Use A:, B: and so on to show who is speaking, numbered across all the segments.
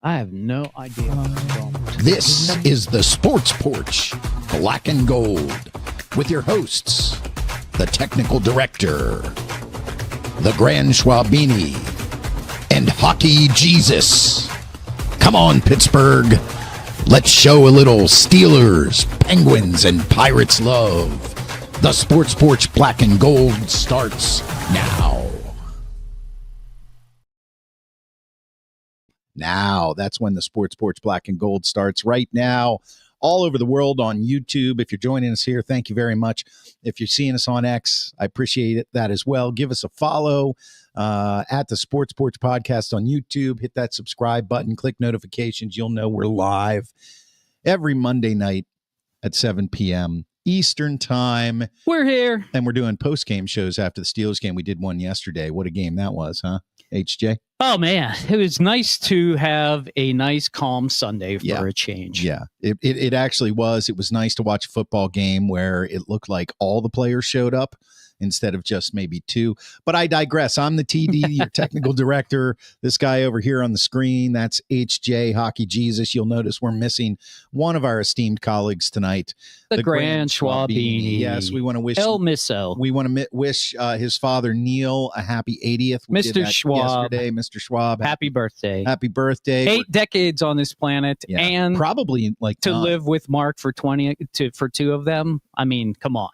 A: I have no idea.
B: This is the Sports Porch, Black and Gold, with your hosts, the Technical Director, the Grand Schwabini, and Hockey Jesus. Come on, Pittsburgh. Let's show a little Steelers, Penguins, and Pirates love. The Sports Porch Black and Gold starts now. Now, that's when the Sports Porch Black and Gold starts right now. All over the world on YouTube. If you're joining us here, thank you very much. If you're seeing us on X, I appreciate that as well. Give us a follow at the Sports Porch Podcast on YouTube. Hit that subscribe button. Click notifications. You'll know we're live every Monday night at 7 p.m. Eastern Time.
A: We're here.
B: And we're doing post-game shows after the Steelers game. We did one yesterday. What a game that was, huh, HJ?
A: Oh, man. It was nice to have a nice, calm Sunday for a change.
B: Yeah, it actually was. It was nice to watch a football game where it looked like all the players showed up instead of just maybe two. But I digress. I'm the TD, your technical director. This guy over here on the screen, that's HJ, Hockey Jesus. You'll notice we're missing one of our esteemed colleagues tonight.
A: The Grand Schwabini.
B: Yes, we want to wish
A: El Misso.
B: We want to wish his father, Neil, a happy 80th. We
A: Mr. Schwab.
B: Yesterday, Mr. Schwab.
A: Happy birthday.
B: Happy birthday.
A: 8 decades on this planet.
B: Yeah,
A: and
B: probably like
A: to
B: 9.
A: live with Mark for 20 for 2 of them. I mean, come on.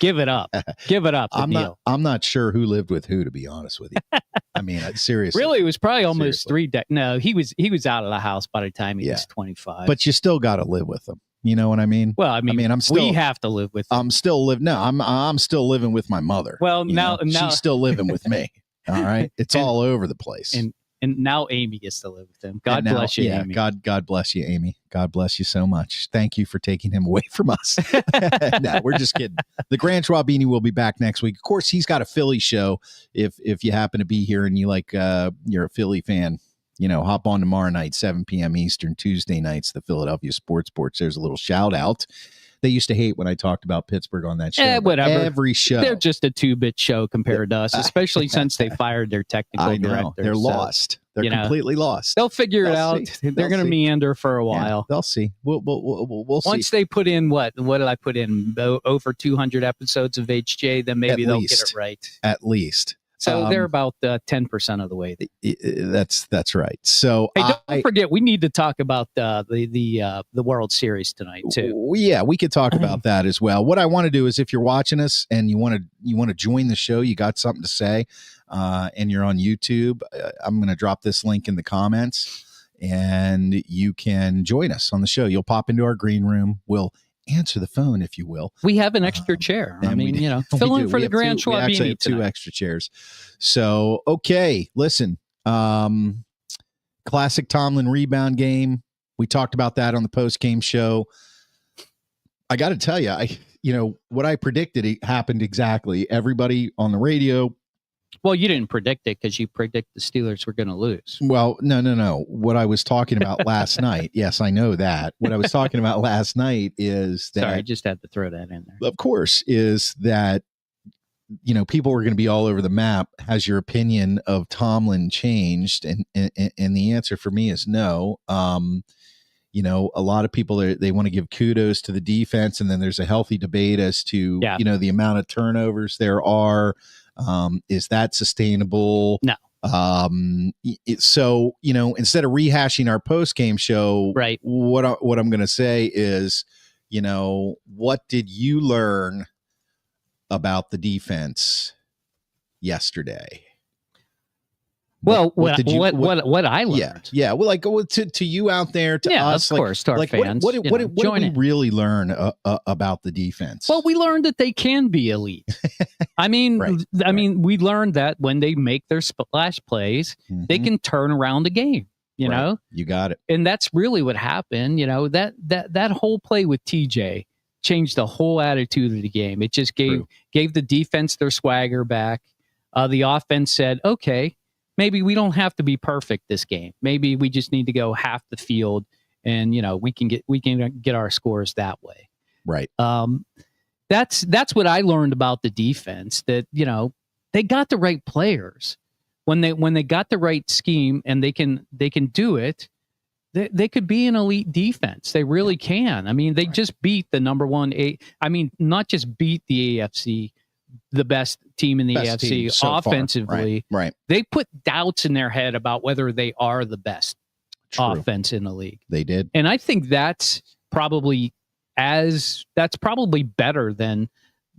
A: Give it up. Give it up.
B: I'm not sure who lived with who, to be honest with you. I mean, seriously.
A: Really, it was probably almost 3 decades. No, he was out of the house by the time he was 25.
B: But you still got to live with them. You know what I mean?
A: Well, I mean, we have to live with them.
B: I'm still living with my mother.
A: Well, now
B: she's still living with me. All right. It's all over the place.
A: And now Amy gets to live with him. God bless you, Amy.
B: God bless you, Amy. God bless you so much. Thank you for taking him away from us. No, we're just kidding. The Grand Schwabini will be back next week. Of course, he's got a Philly show. If you happen to be here and you're a Philly fan, hop on tomorrow night, 7 p.m. Eastern, Tuesday nights, the Philadelphia Sports Porch. There's a little shout out. They used to hate when I talked about Pittsburgh on that show.
A: Whatever.
B: Every show.
A: They're just a 2-bit show compared to us, especially since they fired their technical director.
B: They're lost. They're completely lost.
A: They'll figure it out. They're going to meander for a while.
B: They'll see. We'll see.
A: Once they put in what did I put in? Over 200 episodes of HJ, then maybe they'll get it right.
B: At least.
A: So they're about 10% of the way.
B: That's right. So
A: hey, don't forget, we need to talk about the World Series tonight too.
B: Yeah, we could talk about that as well. What I want to do is, if you're watching us and you want to join the show, you got something to say, and you're on YouTube, I'm going to drop this link in the comments, and you can join us on the show. You'll pop into our green room. We'll answer the phone, if you will.
A: We have an extra chair. I mean, fill in for the Grand Schwabini.
B: We actually have 2 extra chairs. So, okay, listen. Classic Tomlin rebound game. We talked about that on the post-game show. I got to tell you, what I predicted, it happened exactly. Everybody on the radio.
A: Well, you didn't predict it because you predict the Steelers were going to lose.
B: Well, no. What I was talking about last night, yes, I know that. What I was talking about last night is that...
A: Sorry, I just had to throw that in there.
B: Of course, is that, people were going to be all over the map. Has your opinion of Tomlin changed? And the answer for me is no. A lot of people, they want to give kudos to the defense, and then there's a healthy debate as to, the amount of turnovers there are. Is that sustainable?
A: No.
B: So, instead of rehashing our post-game show,
A: right,
B: what I'm going to say is, what did you learn about the defense yesterday?
A: Well, what I learned.
B: Yeah. Well, to you out there, to us,
A: of course, to our fans.
B: What did we really learn about the defense?
A: Well, we learned that they can be elite. I mean, we learned that when they make their splash plays, they can turn around a game. You know,
B: you got it.
A: And that's really what happened. That whole play with TJ changed the whole attitude of the game. It just gave the defense their swagger back. The offense said, okay, maybe we don't have to be perfect this game. Maybe we just need to go half the field, and we can get our scores that way.
B: Right.
A: That's what I learned about the defense. That they got the right players, when they got the right scheme and they can do it, they could be an elite defense. They really can. I mean, they just beat the number one. I mean, not just beat the AFC, the best team in the AFC offensively.
B: Right.
A: They put doubts in their head about whether they are the best offense in the league.
B: They did.
A: And I think that's probably better than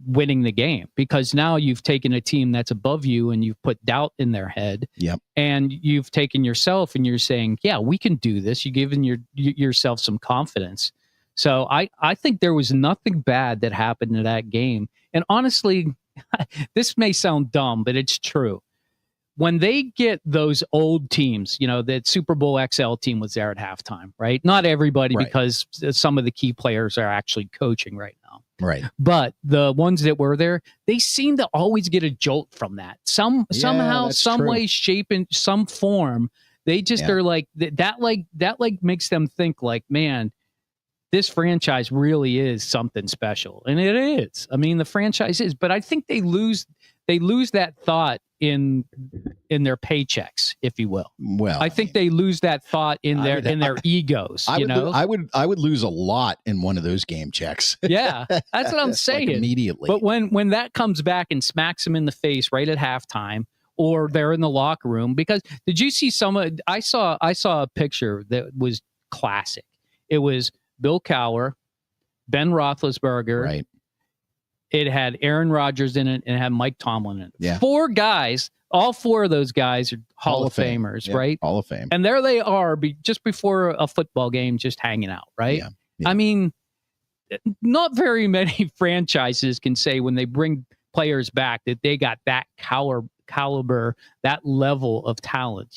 A: winning the game, because now you've taken a team that's above you and you've put doubt in their head.
B: Yep.
A: And you've taken yourself and you're saying, yeah, we can do this. You've given yourself some confidence. So I think there was nothing bad that happened in that game. And honestly, this may sound dumb, but it's true. When they get those old teams, that Super Bowl XL team was there at halftime, right? Not everybody, because some of the key players are actually coaching right now.
B: Right.
A: But the ones that were there, they seem to always get a jolt from that. Somehow, some way, shape, in some form, they just are like that makes them think like, man, this franchise really is something special. And it is. I mean, the franchise is, but I think they lose that thought in their paychecks, if you will.
B: Well,
A: I think they lose that thought in their egos.
B: I would lose a lot in one of those game checks.
A: Yeah, that's what I'm saying.
B: Like immediately.
A: But when that comes back and smacks them in the face right at halftime, or they're in the locker room, because did you see I saw a picture that was classic. It was Bill Cowher, Ben Roethlisberger.
B: Right.
A: It had Aaron Rodgers in it, and it had Mike Tomlin in it.
B: Yeah. 4
A: guys, all 4 of those guys are Hall of Famers, right?
B: Hall of Fame.
A: And there they are, just before a football game, just hanging out, right?
B: Yeah.
A: I mean, not very many franchises can say when they bring players back that they got that caliber, that level of talent.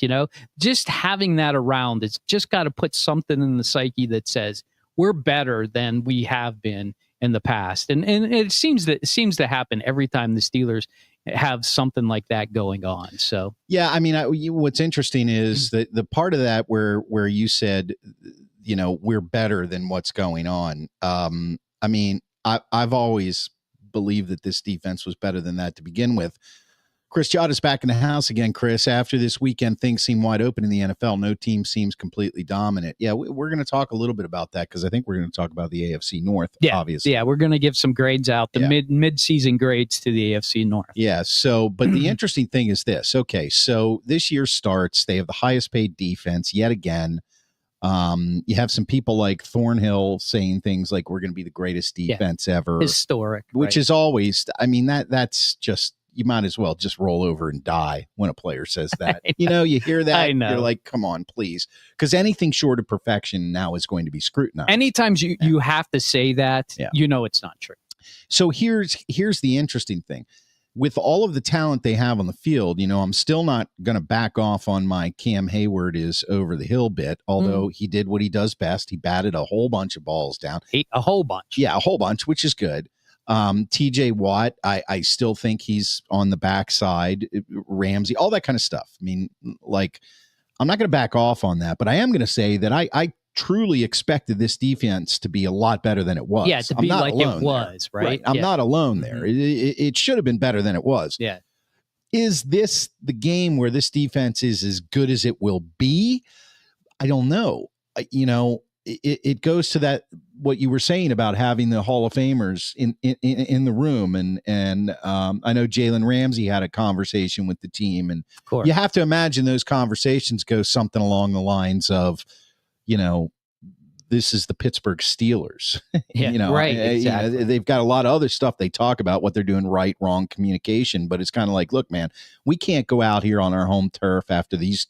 A: Just having that around, it's just got to put something in the psyche that says we're better than we have been in the past. And it seems to happen every time the Steelers have something like that going on. So
B: yeah, I mean, what's interesting is that the part of that where you said, we're better than what's going on. I mean, I've always believed that this defense was better than that to begin with. Chris Jada's back in the house again, Chris. After this weekend, things seem wide open in the NFL. No team seems completely dominant. Yeah, we're going to talk a little bit about that, because I think we're going to talk about the AFC North, obviously.
A: Yeah, we're going to give some grades out, the mid-season grades to the AFC North.
B: Yeah, but the interesting thing is this. Okay, so this year starts. They have the highest paid defense yet again. You have some people like Thornhill saying things like, we're going to be the greatest defense ever.
A: Historic.
B: Which is always, I mean, that's just, you might as well just roll over and die when a player says that. You hear that, you're like, come on, please. Because anything short of perfection now is going to be scrutinized.
A: Anytime you have to say that, it's not true.
B: So here's the interesting thing. With all of the talent they have on the field, I'm still not going to back off on my Cam Hayward is over the hill bit, although he did what he does best. He batted a whole bunch of balls down.
A: A whole bunch.
B: Yeah, a whole bunch, which is good. TJ Watt, I still think he's on the backside. Ramsey, all that kind of stuff. I mean, like, I'm not going to back off on that, but I am going to say that I truly expected this defense to be a lot better than it was.
A: Yeah, to be like it was, right?
B: I'm not alone there. It should have been better than it was.
A: Yeah.
B: Is this the game where this defense is as good as it will be? I don't know. It goes to that, what you were saying about having the Hall of Famers in the room. And I know Jalen Ramsey had a conversation with the team, and you have to imagine those conversations go something along the lines of, this is the Pittsburgh Steelers.
A: Right. Exactly.
B: They've got a lot of other stuff they talk about, what they're doing right, wrong, communication, but it's kind of like, look, man, we can't go out here on our home turf after these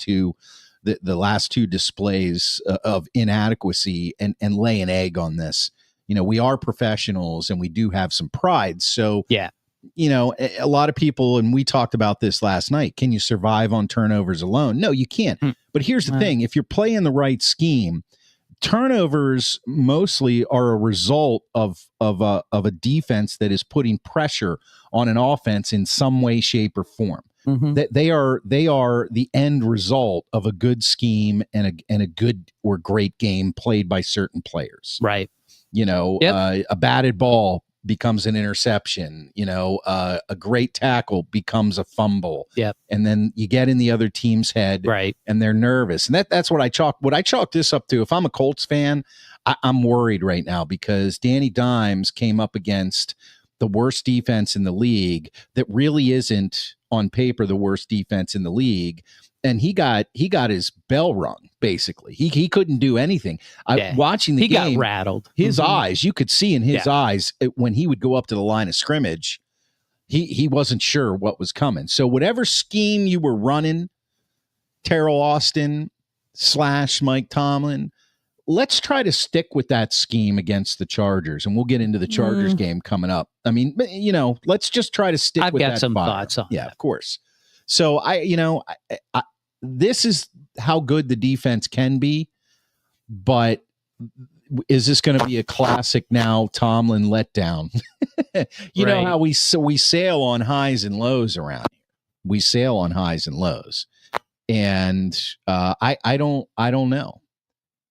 B: the last 2 displays of inadequacy and lay an egg on this. We are professionals and we do have some pride. So, a lot of people, and we talked about this last night, can you survive on turnovers alone? No, you can't. But here's the thing. If you're playing the right scheme, turnovers mostly are a result of a defense that is putting pressure on an offense in some way, shape, or form. That they are the end result of a good scheme and a good or great game played by certain players.
A: Right.
B: A batted ball becomes an interception. A great tackle becomes a fumble.
A: Yep.
B: And then you get in the other team's head,
A: right,
B: and they're nervous. And that's what I chalk this up to. If I'm a Colts fan, I'm worried right now because Danny Dimes came up against the worst defense in the league that really isn't on paper the worst defense in the league. And he got his bell rung, basically. He couldn't do anything. Watching the game,
A: he got rattled.
B: His eyes, you could see in his eyes when he would go up to the line of scrimmage, he wasn't sure what was coming. So whatever scheme you were running, Terrell Austin / Mike Tomlin, let's try to stick with that scheme against the Chargers, and we'll get into the Chargers game coming up. I mean, let's just try to stick with that.
A: I've got some
B: fire.
A: thoughts on that.
B: Of course. So this is how good the defense can be, but is this going to be a classic now Tomlin letdown? You know how we sail on highs and lows around here. We sail on highs and lows, and I don't know.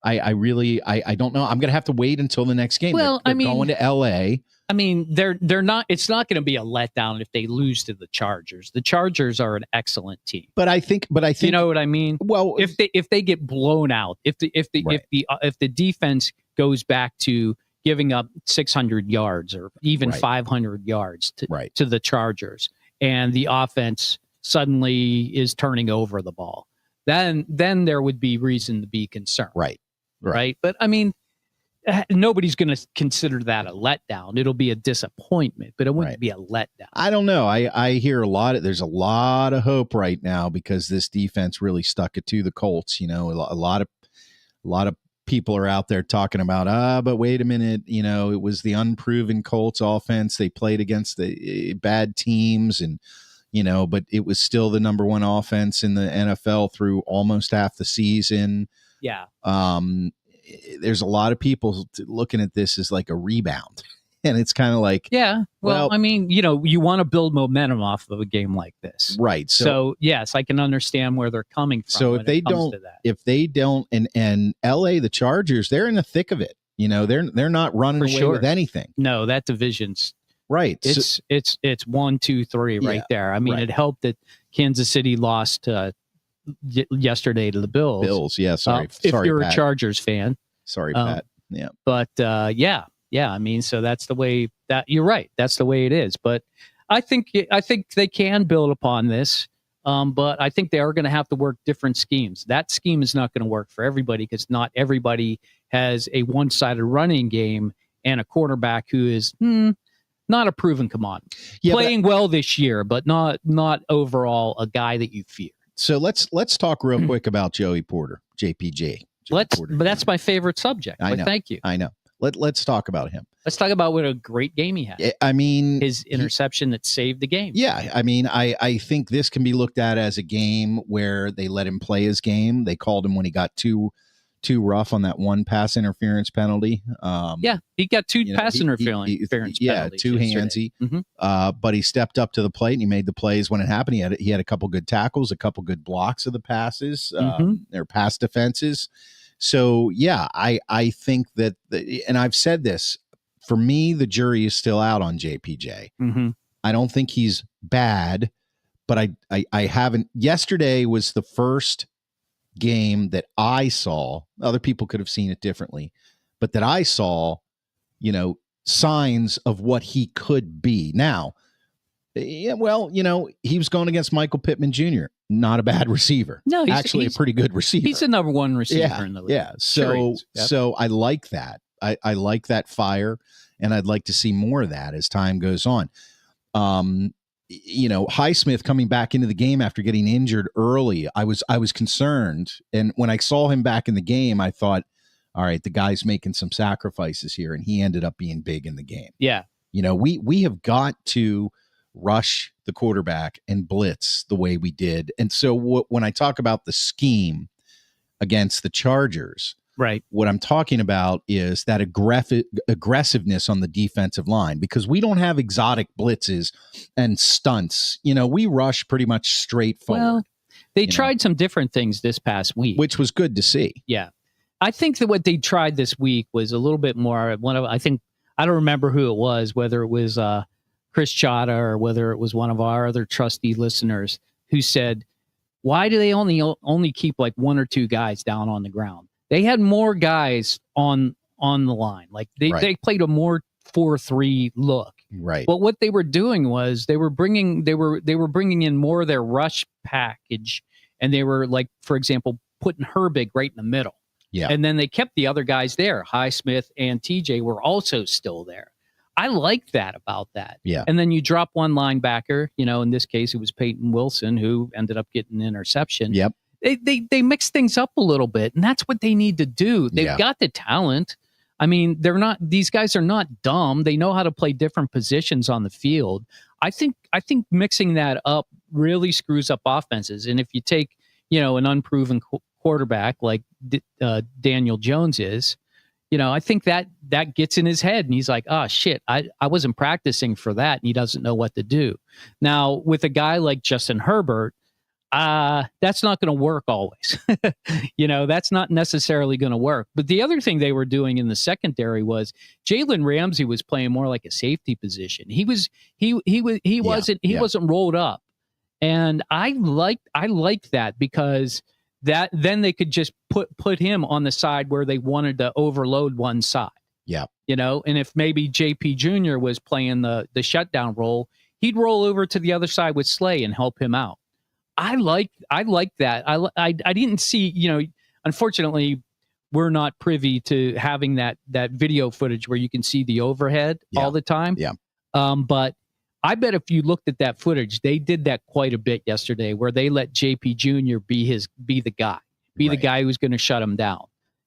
B: I really don't know. I'm going to have to wait until the next game.
A: Well,
B: they're going to L.A.
A: I mean, they're not. It's not going to be a letdown if they lose to the Chargers. The Chargers are an excellent team.
B: But I think
A: you know what I mean.
B: Well,
A: if they get blown out, if the defense goes back to giving up 600 yards or even 500 yards to the Chargers, and the offense suddenly is turning over the ball, then there would be reason to be concerned. Right. But I mean, nobody's going to consider that a letdown. It'll be a disappointment, but it wouldn't be a letdown.
B: I don't know. I hear there's a lot of hope right now because this defense really stuck it to the Colts. A lot of people are out there talking about, but wait a minute, it was the unproven Colts offense. They played against the bad teams and, but it was still the number one offense in the NFL through almost half the season.
A: Yeah.
B: There's a lot of people looking at this as like a rebound, and it's kind of like,
A: well, I mean, you want to build momentum off of a game like this,
B: right?
A: So yes, I can understand where they're coming from.
B: So if they don't, and LA, the Chargers, they're in the thick of it. They're not running away with anything.
A: No, that division's
B: right.
A: It's 1, 2, 3 right there. I mean, it helped that Kansas City lost yesterday to the Bills.
B: Sorry,
A: if you're
B: Pat.
A: a Chargers fan.
B: Sorry, Pat. Yeah.
A: But yeah. I mean, so that's the way that you're right. That's the way it is. But I think they can build upon this. But I think they are going to have to work different schemes. That scheme is not going to work for everybody because not everybody has a one-sided running game and a quarterback who is not a proven commodity. Playing well this year, but not overall a guy that you fear.
B: So let's talk real quick about Joey Porter, JPJ.
A: But that's my favorite subject.
B: I know.
A: Thank you.
B: I know. Let's talk about him.
A: Let's talk about what a great game he had.
B: I mean,
A: his interception that saved the game.
B: Yeah, I mean, I think this can be looked at as a game where they let him play his game. They called him when he got too rough on that one pass interference penalty.
A: He got two pass interference penalties.
B: Yeah, too handsy. But he stepped up to the plate and he made the plays when it happened. He had a couple good tackles, a couple good blocks of the passes, their pass defenses. So yeah, I think that, and I've said this, for me, the jury is still out on JPJ. I don't think he's bad, but I haven't. Yesterday was the first game that I saw. Other people could have seen it differently, but that I saw, signs of what he could be. Now, he was going against Michael Pittman Jr., not a bad receiver. No, he's actually a pretty good receiver.
A: He's the number one receiver in the league.
B: Yeah. So I like that. I like that fire, and I'd like to see more of that as time goes on. Highsmith coming back into the game after getting injured early, I was concerned. And when I saw him back in the game, I thought, all right, the guy's making some sacrifices here, and he ended up being big in the game.
A: Yeah.
B: We have got to rush the quarterback and blitz the way we did. And so when I talk about the scheme against the Chargers,
A: right,
B: what I'm talking about is that aggressiveness on the defensive line, because we don't have exotic blitzes and stunts. We rush pretty much straight forward.
A: Well, they tried some different things this past week,
B: which was good to see.
A: Yeah. I think that what they tried this week was a little bit more I don't remember who it was, whether it was Chris Chata or whether it was one of our other trusty listeners who said, why do they only keep like one or two guys down on the ground? They had more guys on the line. Like they played a more 4-3 look.
B: Right.
A: But what they were doing was they were bringing in more of their rush package, and they were, like, for example, putting Herbig right in the middle.
B: Yeah.
A: And then they kept the other guys there. Highsmith and TJ were also still there. I like that about that.
B: Yeah.
A: And then you drop one linebacker, in this case it was Peyton Wilson, who ended up getting an interception.
B: Yep.
A: They mix things up a little bit, and that's what they need to do. They've got the talent. I mean, these guys are not dumb. They know how to play different positions on the field. I think mixing that up really screws up offenses. And if you take, an unproven quarterback like Daniel Jones is, I think that gets in his head, and he's like, oh shit, I wasn't practicing for that, and he doesn't know what to do. Now with a guy like Justin Herbert, that's not going to work always. That's not necessarily going to work. But the other thing they were doing in the secondary was Jalen Ramsey was playing more like a safety position. He wasn't rolled up. And I liked that, because that then they could just put him on the side where they wanted to overload one side.
B: Yeah.
A: And if maybe JP Jr. was playing the shutdown role, he'd roll over to the other side with Slay and help him out. I like that. I didn't see, unfortunately, we're not privy to having that video footage where you can see the overhead all the time.
B: Yeah.
A: But I bet if you looked at that footage, they did that quite a bit yesterday, where they let JP Jr. be the guy, the guy who's going to shut him down.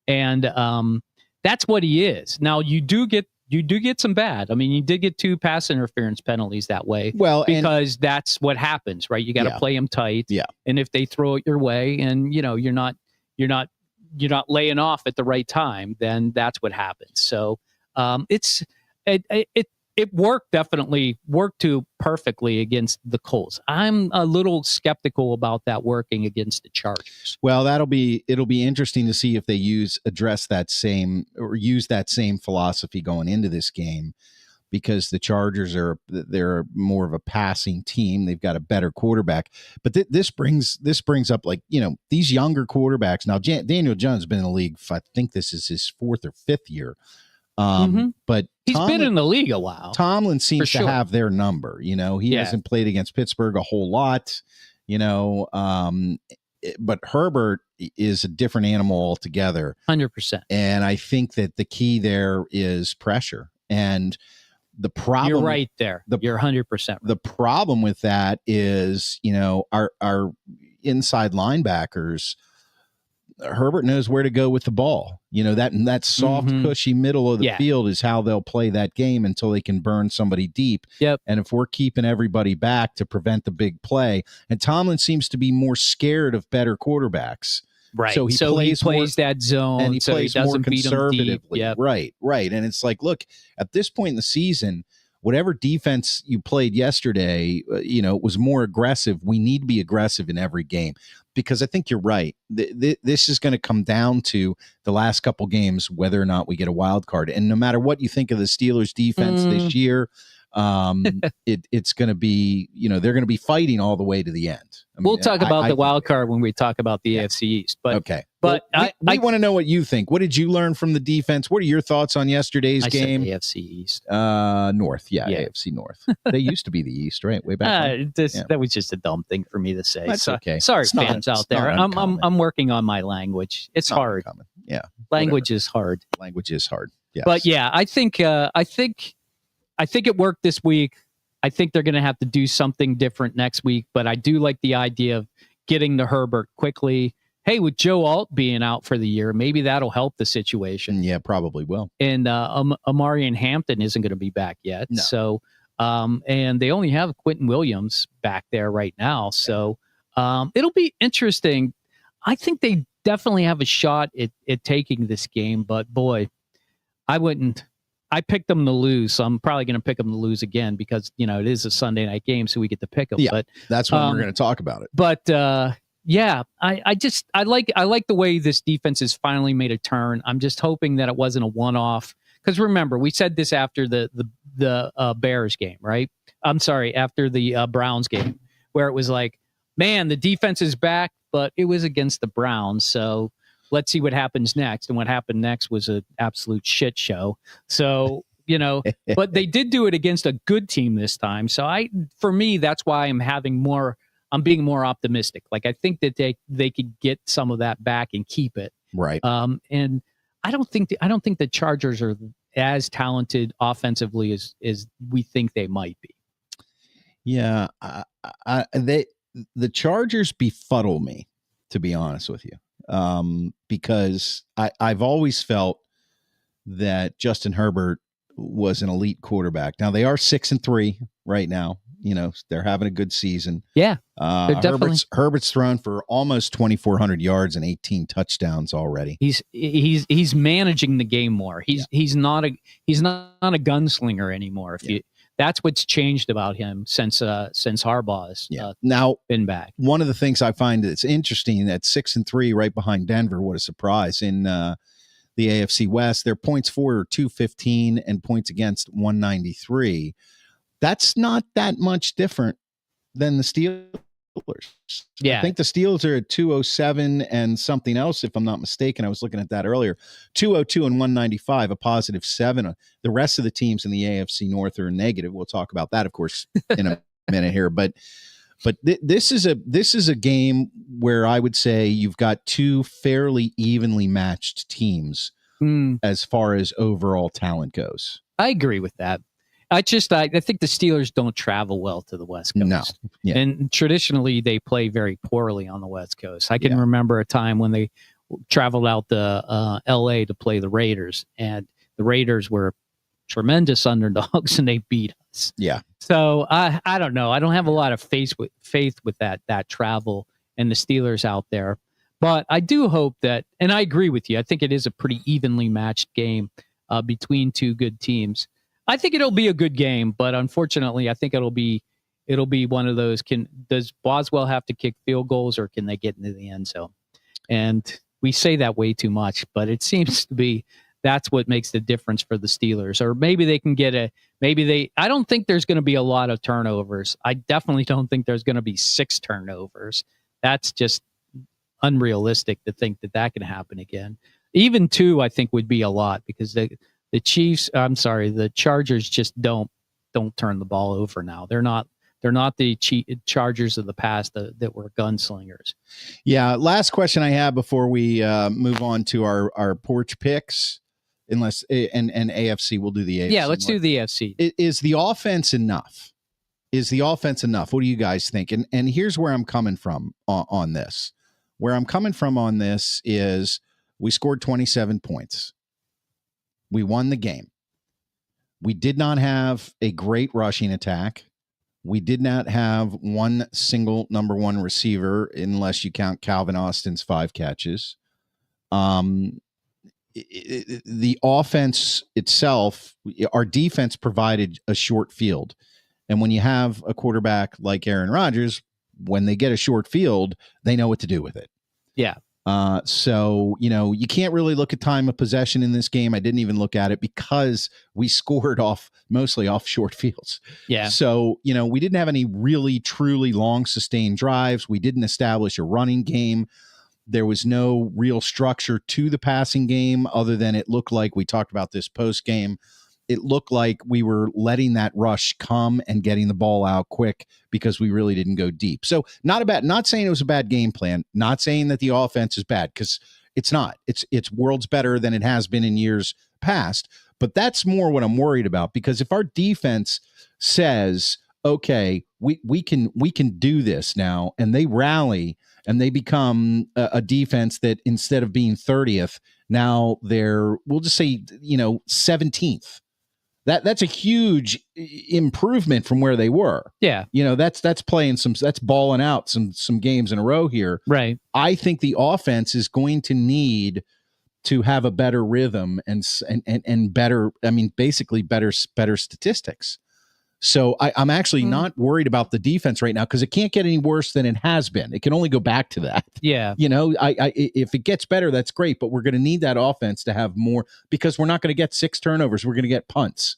A: And that's what he is. Now you do get some bad. I mean, you did get 2 pass interference penalties that way.
B: Well,
A: because that's what happens, right? You got to play them tight.
B: Yeah. And
A: if they throw it your way, and you're not laying off at the right time, then that's what happens. So it definitely worked perfectly against the Colts. I'm a little skeptical about that working against the Chargers.
B: Well, it'll be interesting to see if they use that same philosophy going into this game, because the Chargers they're more of a passing team. They've got a better quarterback, but this brings up, like, these younger quarterbacks. Now, Daniel Jones has been in the league, I think this is his 4th or 5th year. But
A: he's been in the league a while.
B: Tomlin seems to have their number. He hasn't played against Pittsburgh a whole lot, but Herbert is a different animal altogether.
A: 100%.
B: And I think that the key there is pressure. And the problem,
A: you're right there. You're 100% right.
B: The problem with that is, our inside linebackers, Herbert knows where to go with the ball. That soft, cushy middle of the field is how they'll play that game until they can burn somebody deep.
A: Yep.
B: And if we're keeping everybody back to prevent the big play, and Tomlin seems to be more scared of better quarterbacks.
A: Right.
B: So he plays
A: that zone,
B: and he plays more conservatively.
A: Yep.
B: Right. And it's like, look, at this point in the season, whatever defense you played yesterday, it was more aggressive. We need to be aggressive in every game, because I think you're right. This is going to come down to the last couple games, whether or not we get a wild card. And no matter what you think of the Steelers defense this year, it's going to be, they're going to be fighting all the way to the end.
A: We'll talk about the wild card when we talk about the AFC East. But
B: okay.
A: But
B: well, I want to know what you think. What did you learn from the defense? What are your thoughts on yesterday's game?
A: Said AFC East.
B: North. Yeah, AFC North. They used to be the East, right? Way back.
A: That was just a dumb thing for me to say.
B: That's okay.
A: Sorry, fans out there. I'm working on my language. It's hard.
B: Uncommon. Yeah.
A: Language is hard.
B: Language is hard. Yes.
A: But yeah, I think it worked this week. I think they're going to have to do something different next week, but I do like the idea of getting to Herbert quickly. Hey, with Joe Alt being out for the year, maybe that'll help the situation.
B: Yeah, probably will.
A: And Amarian Hampton isn't going to be back yet.
B: No.
A: So, and they only have Quentin Williams back there right now. So it'll be interesting. I think they definitely have a shot at taking this game, but boy, I wouldn't. I picked them to lose, so I'm probably going to pick them to lose again, because it is a Sunday night game, so we get to pick them.
B: Yeah,
A: but
B: that's when we're going to talk about it.
A: But yeah, I like the way this defense has finally made a turn. I'm just hoping that it wasn't a one-off, because remember, we said this after the Bears game, right? I'm sorry, after the Browns game, where it was like, man, the defense is back, but it was against the Browns, so let's see what happens next. And what happened next was an absolute shit show. So, but they did do it against a good team this time. So for me, that's why I'm being more optimistic. Like, I think that they could get some of that back and keep it.
B: Right.
A: And I don't think the Chargers are as talented offensively as we think they might be.
B: Yeah. The Chargers befuddle me, to be honest with you. Because I've always felt that Justin Herbert was an elite quarterback. Now they are 6-3 right now. They're having a good season.
A: Yeah.
B: Herbert's thrown for almost 2,400 yards and 18 touchdowns already.
A: He's managing the game more. He's not a gunslinger anymore. That's what's changed about him since Harbaugh's
B: now
A: been back.
B: One of the things I find that's interesting, that 6-3 right behind Denver, what a surprise, in the AFC West. Their points for are 215 and points against 193. That's not that much different than the Steelers.
A: Yeah.
B: I think the Steelers are at 207 and something else, if I'm not mistaken. I was looking at that earlier. 202 and 195, a positive 7. The rest of the teams in the AFC North are negative. We'll talk about that, of course, in a minute here. But this is a game where I would say you've got two fairly evenly matched teams as far as overall talent goes.
A: I agree with that. I think the Steelers don't travel well to the West Coast.
B: No. Yeah.
A: And traditionally they play very poorly on the West Coast. I can remember a time when they traveled out to LA to play the Raiders, and the Raiders were tremendous underdogs and they beat us.
B: Yeah.
A: So I don't know. I don't have a lot of faith with that travel and the Steelers out there. But I do hope that, and I agree with you, I think it is a pretty evenly matched game between two good teams. I think it'll be a good game, but unfortunately, I think it'll be one of those. Does Boswell have to kick field goals, or can they get into the end zone? And we say that way too much, but it seems to be that's what makes the difference for the Steelers. Or maybe they can I don't think there's going to be a lot of turnovers. I definitely don't think there's going to be 6 turnovers. That's just unrealistic to think that can happen again. Even 2, I think, would be a lot, because the Chargers just don't turn the ball over now. They're not the Chargers of the past that were gunslingers. Yeah.
B: Last question I have before we move on to our porch picks, unless and AFC, we'll do the AFC.
A: Yeah, let's do the AFC.
B: Is the offense enough? What do you guys think? And here's where I'm coming from on this. Where I'm coming from on this is we scored 27 points. We won the game. We did not have a great rushing attack. We did not have one single number one receiver, unless you count Calvin Austin's 5 catches. The offense itself, our defense provided a short field. And when you have a quarterback like Aaron Rodgers, when they get a short field, they know what to do with it.
A: Yeah.
B: So, you can't really look at time of possession in this game. I didn't even look at it because we scored mostly off short fields.
A: Yeah.
B: So, we didn't have any really, truly long sustained drives. We didn't establish a running game. There was no real structure to the passing game, other than it looked like, we talked about this post game, it looked like we were letting that rush come and getting the ball out quick because we really didn't go deep. So not saying it was a bad game plan, not saying that the offense is bad, because it's not. It's worlds better than it has been in years past. But that's more what I'm worried about, because if our defense says, okay, we can do this now, and they rally and they become a defense that, instead of being 30th, now we'll just say, 17th. That's a huge improvement from where they were.
A: Yeah.
B: That's that's balling out some games in a row here.
A: Right.
B: I think the offense is going to need to have a better rhythm and better, basically better statistics. So I'm actually not worried about the defense right now because it can't get any worse than it has been. It can only go back to that.
A: Yeah.
B: If it gets better, that's great, but we're going to need that offense to have more because we're not going to get 6 turnovers. We're going to get punts.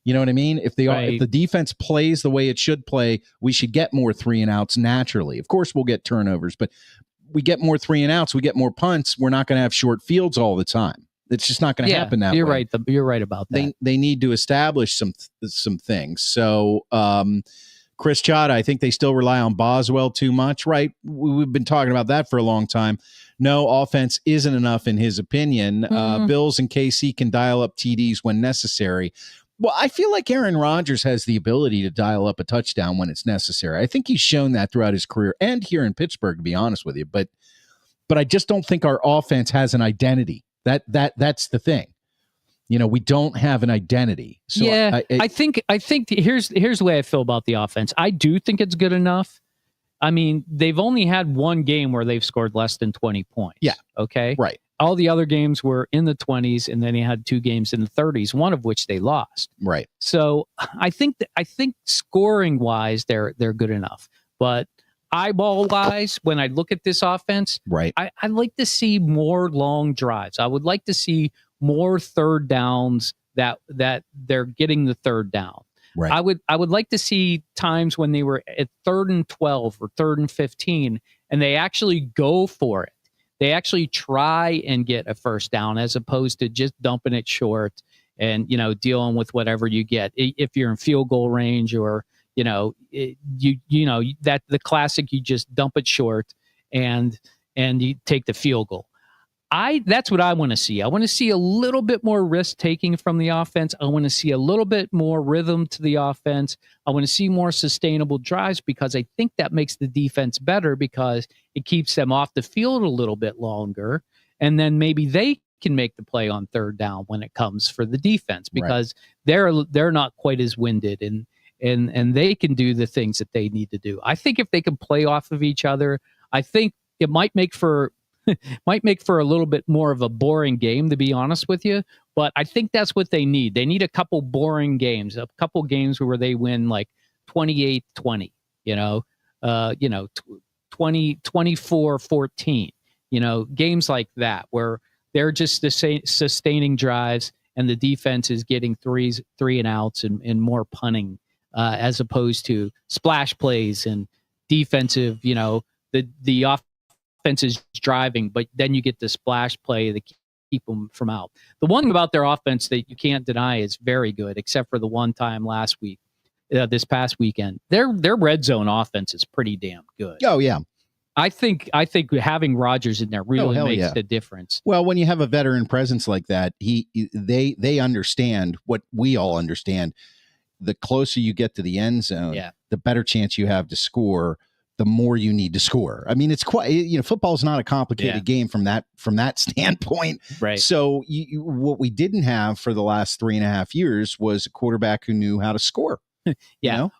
B: You know what I mean? If the defense plays the way it should play, we should get more 3-and-outs naturally. Of course, we'll get turnovers, but we get more 3-and-outs, we get more punts. We're not going to have short fields all the time. It's just not going to happen that
A: way.
B: Right.
A: You're right about that.
B: They need to establish some things. So Chris Chada, I think they still rely on Boswell too much, right? We've been talking about that for a long time. No, offense isn't enough in his opinion. Bills and KC can dial up TDs when necessary. Well, I feel like Aaron Rodgers has the ability to dial up a touchdown when it's necessary. I think he's shown that throughout his career and here in Pittsburgh, to be honest with you. But I just don't think our offense has an identity. That's the thing. We don't have an identity. So
A: yeah, I think here's the way I feel about the offense. I do think it's good enough. I mean, they've only had one game where they've scored less than 20 points.
B: Yeah.
A: Okay.
B: Right.
A: All the other games were in the 20s, and then he had 2 games in the 30s, one of which they lost.
B: Right.
A: So I think scoring wise, they're good enough. But eyeball wise, when I look at this offense,
B: right,
A: I'd like to see more long drives. I would like to see more third downs that they're getting the third down.
B: Right.
A: I would like to see times when they were at 3rd and 12 or 3rd and 15, and they actually go for it. They actually try and get a first down as opposed to just dumping it short and dealing with whatever you get. If you're in field goal range or that the classic, you just dump it short and you take the field goal. That's what I want to see. I want to see a little bit more risk taking from the offense. I want to see a little bit more rhythm to the offense. I want to see more sustainable drives because I think that makes the defense better because it keeps them off the field a little bit longer. And then maybe they can make the play on 3rd down when it comes for the defense because they're not quite as winded and they can do the things that they need to do. I think if they can play off of each other, I think it might make for a little bit more of a boring game, to be honest with you. But I think that's what they need. They need a couple boring games, a couple games where they win like 28-20, 24-14, games like that where they're just sustaining drives and the defense is getting 3-and-outs and more punting as opposed to splash plays and defensive, the offense is driving, but then you get the splash play that keep them from out. The one thing about their offense that you can't deny is very good, except for the one time last week, this past weekend. Their red zone offense is pretty damn good.
B: Oh yeah,
A: I think having Rodgers in there really makes the difference.
B: Well, when you have a veteran presence like that, they understand what we all understand. The closer you get to the end zone, the better chance you have to score. The more you need to score. I mean, it's quite, football is not a complicated game from that standpoint.
A: Right.
B: So what we didn't have for the last 3.5 years was a quarterback who knew how to score.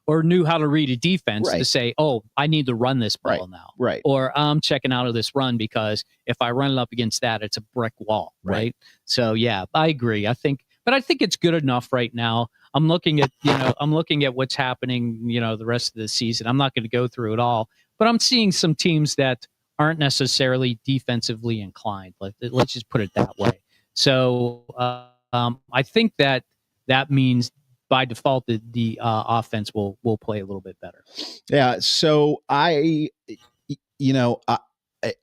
A: Or knew how to read a defense to say, oh, I need to run this ball now.
B: Right.
A: Or I'm checking out of this run because if I run it up against that, it's a brick wall. Right. So yeah, I agree. I think it's good enough right now. I'm looking at what's happening, the rest of the season. I'm not going to go through it all, but I'm seeing some teams that aren't necessarily defensively inclined. Let's just put it that way. So I think that means by default the offense will play a little bit better.
B: Yeah. So I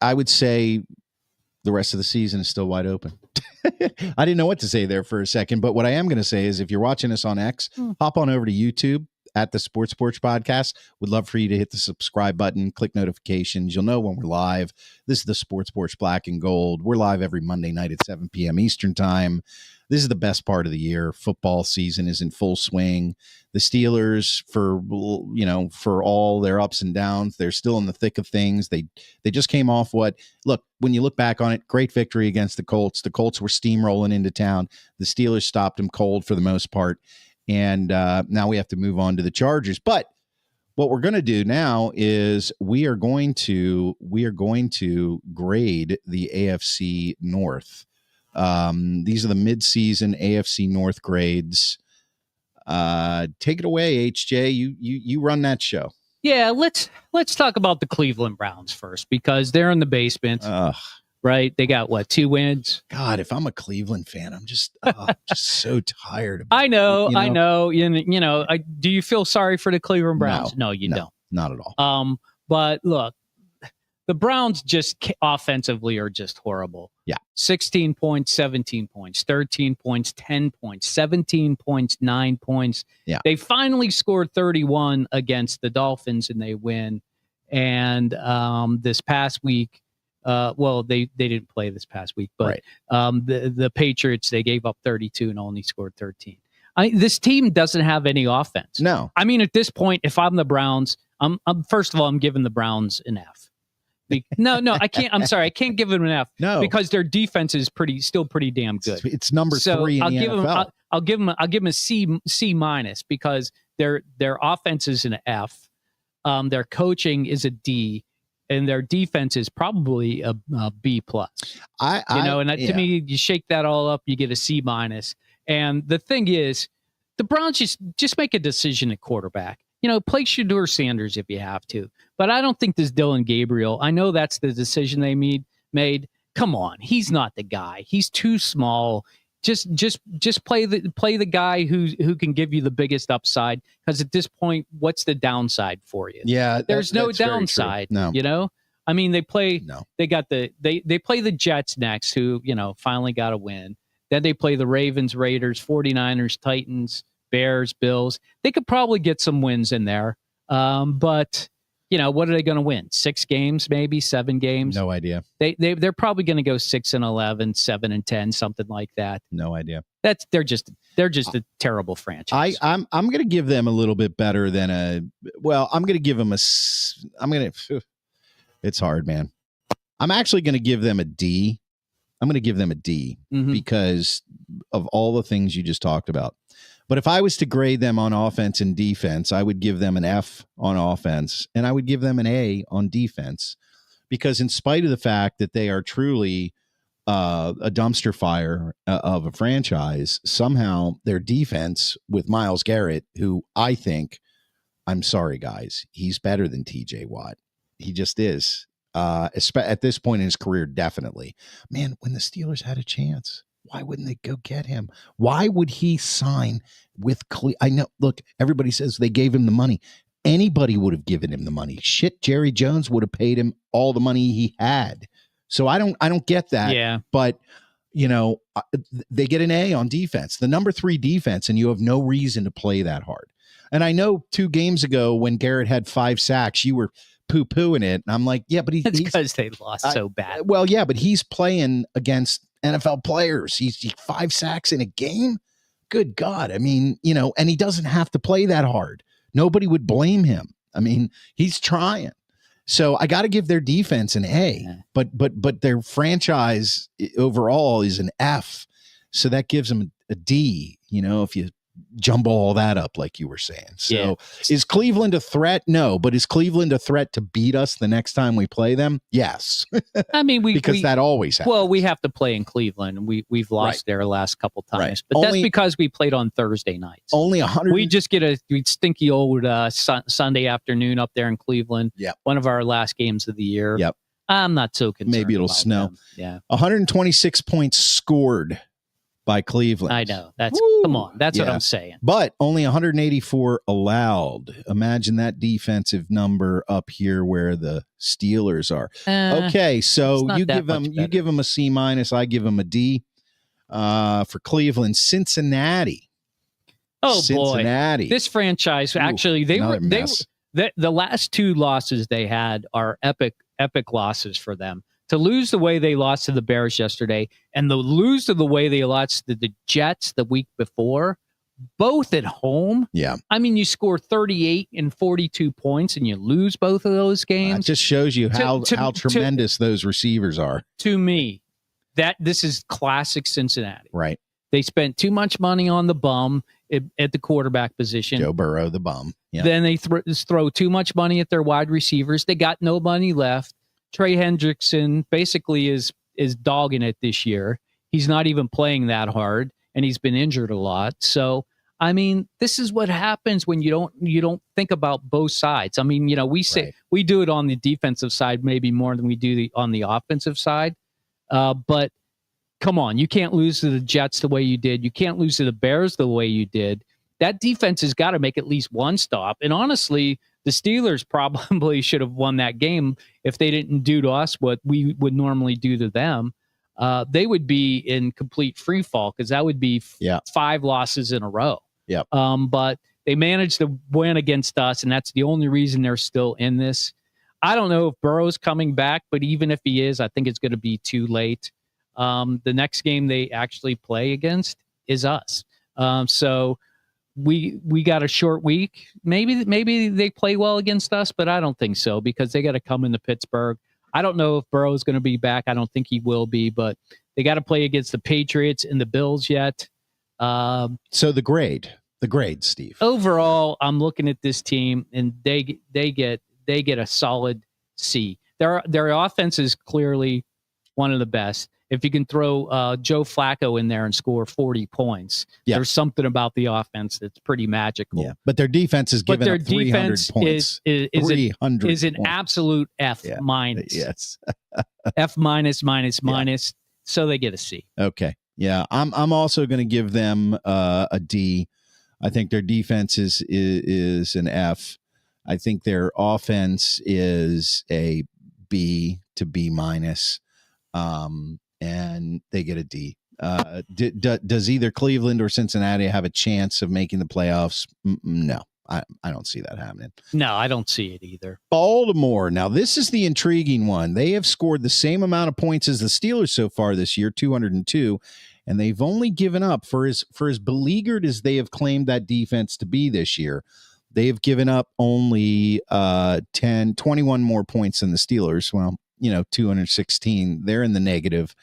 B: would say the rest of the season is still wide open. I didn't know what to say there for a second, but what I am going to say is if you're watching us on X, hop on over to YouTube at the Sports Porch Podcast. We'd love for you to hit the subscribe button, click notifications. You'll know when we're live. This is the Sports Porch Black and Gold. We're live every Monday night at 7 p.m. Eastern Time. This is the best part of the year. Football season is in full swing. The Steelers, for all their ups and downs, they're still in the thick of things. They just came off when you look back on it, great victory against the Colts. The Colts were steamrolling into town. The Steelers stopped them cold for the most part. And now we have to move on to the Chargers. But what we're going to do now is we are going to grade the AFC North. These are the midseason AFC North grades.
C: Take it away, HJ. You run that show.
A: Yeah, let's talk about the Cleveland Browns first, because they're in the basement, right? They got 2 wins.
C: God, if I'm a Cleveland fan, I'm just so tired of it.
A: I know. Do you feel sorry for the Cleveland Browns? No, you don't.
C: Not at all.
A: But look, the Browns just offensively are just horrible.
C: Yeah.
A: 16 points, 17 points, 13 points, 10 points, 17 points, 9 points.
C: Yeah.
A: They finally scored 31 against the Dolphins and they win. And this past week, they didn't play this past week, but the Patriots, they gave up 32 and only scored 13. This team doesn't have any offense.
C: No.
A: I mean, at this point, if I'm the Browns, first of all, I'm giving the Browns an F. No, I can't. I'm sorry, I can't give them an F.
C: No,
A: because their defense is still pretty damn good.
C: It's number 3 in the NFL.
A: I'll give them a C minus because their offense is an F, their coaching is a D, and their defense is probably a B plus. To me, you shake that all up, you get a C minus. And the thing is, the Browns just make a decision at quarterback. Play Shedeur Sanders if you have to. But I don't think this Dylan Gabriel. I know that's the decision they made. Come on, he's not the guy. He's too small. Just play the guy who can give you the biggest upside. Because at this point, what's the downside for you?
C: Yeah,
A: there's no downside.
C: No,
A: I mean they play. No. They got they play the Jets next, who finally got a win. Then they play the Ravens, Raiders, 49ers, Titans, Bears, Bills. They could probably get some wins in there. But what are they going to win? 6 games, maybe 7 games?
C: No idea.
A: They're probably going to go 6-11, 7-10, something like that.
C: No idea.
A: They're just a terrible franchise.
C: I'm going to give them a little bit better than I'm going to give them it's hard, man. I'm actually going to give them a D. I'm going to give them a D because of all the things you just talked about. But if I was to grade them on offense and defense, I would give them an F on offense and I would give them an A on defense, because in spite of the fact that they are truly a dumpster fire of a franchise, somehow their defense with Myles Garrett, who I think, I'm sorry, guys, he's better than TJ Watt. He just is. At this point in his career, definitely. Man, when the Steelers had a chance, why wouldn't they go get him? Why would he sign with I know, look, everybody says they gave him the money. Anybody would have given him the money. Shit, Jerry Jones would have paid him all the money he had. So I don't get that.
A: Yeah.
C: But, they get an A on defense, the number 3 defense, and you have no reason to play that hard. And I know 2 games ago when Garrett had 5 sacks, you were poo-pooing it. And I'm like, yeah, but he's
A: because they lost so bad.
C: Well, yeah, but he's playing against NFL players. He's 5 sacks in a game. Good God. I mean, and he doesn't have to play that hard. Nobody would blame him. I mean, he's trying. So I got to give their defense an A, but their franchise overall is an F. So that gives them a D, if you jumble all that up like you were saying. So is Cleveland a threat? No, but is Cleveland a threat to beat us the next time we play them? Yes.
A: I mean, because
C: that always happens.
A: Well, we have to play in Cleveland. We've lost there last couple times, but that's because we played on Thursday nights.
C: Only 100.
A: We just get a stinky old Sunday afternoon up there in Cleveland.
C: Yep.
A: One of our last games of the year.
C: Yep.
A: I'm not so concerned.
C: Maybe it'll snow.
A: Them. Yeah.
C: 126 points scored by Cleveland.
A: I know. Come on. That's what I'm saying.
C: But only 184 allowed. Imagine that defensive number up here where the Steelers are. Okay, so you give them a C minus. I give them a D. For Cleveland, Cincinnati.
A: Oh,
C: Cincinnati.
A: Boy. This franchise, actually, the last 2 losses they had are epic losses for them. To lose the way they lost to the Bears yesterday and to lose to the way they lost to the Jets the week before, both at home.
C: Yeah.
A: I mean, you score 38 and 42 points and you lose both of those games.
C: That just shows you how tremendous those receivers are.
A: To me, this is classic Cincinnati.
C: Right.
A: They spent too much money on the bum at the quarterback position.
C: Joe Burrow, the bum. Yeah.
A: Then they throw too much money at their wide receivers. They got no money left. Trey Hendrickson basically is dogging it this year. He's not even playing that hard, and he's been injured a lot. So I mean, this is what happens when you don't think about both sides. I mean, we say we do it on the defensive side maybe more than we do on the offensive side. But come on, you can't lose to the Jets the way you did. You can't lose to the Bears the way you did. That defense has got to make at least one stop. And honestly, the Steelers probably should have won that game if they didn't do to us what we would normally do to them. They would be in complete free fall because that would be 5 losses in a row.
C: Yep.
A: But they managed to win against us, and that's the only reason they're still in this. I don't know if Burrow's coming back, but even if he is, I think it's going to be too late. The next game they actually play against is us. So we got a short week. Maybe they play well against us, but I don't think so because they got to come into Pittsburgh. I don't know if Burrow's going to be back. I don't think he will be, but they got to play against the Patriots and the Bills yet.
C: So the grade, Steve.
A: Overall, I'm looking at this team, and they get a solid C. Their offense is clearly one of the best. If you can throw Joe Flacco in there and score 40 points, there's something about the offense that's pretty magical.
C: Yeah, but their defense is giving up 300 points.
A: Is an absolute F minus.
C: Yes,
A: F minus. So they get a C.
C: Okay. Yeah, I'm also going to give them a D. I think their defense is an F. I think their offense is a B to B minus, and they get a D. Does either Cleveland or Cincinnati have a chance of making the playoffs? No, I don't see that happening.
A: No, I don't see it either.
C: Baltimore. Now, this is the intriguing one. They have scored the same amount of points as the Steelers so far this year, 202. And they've only given up, for as beleaguered as they have claimed that defense to be this year, they have given up only 21 more points than the Steelers. Well, 216. They're in the negative.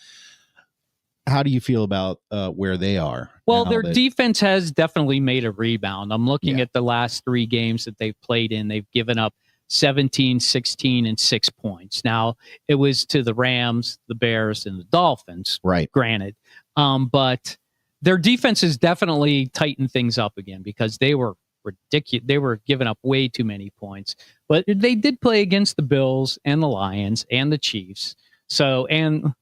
C: How do you feel about where they are?
A: Well, their defense has definitely made a rebound. I'm looking at the last 3 games that they've played in. They've given up 17, 16, and 6 points. Now, it was to the Rams, the Bears, and the Dolphins,
C: right?
A: Granted. But their defense has definitely tightened things up again because they were ridiculous. They were giving up way too many points. But they did play against the Bills and the Lions and the Chiefs. So, and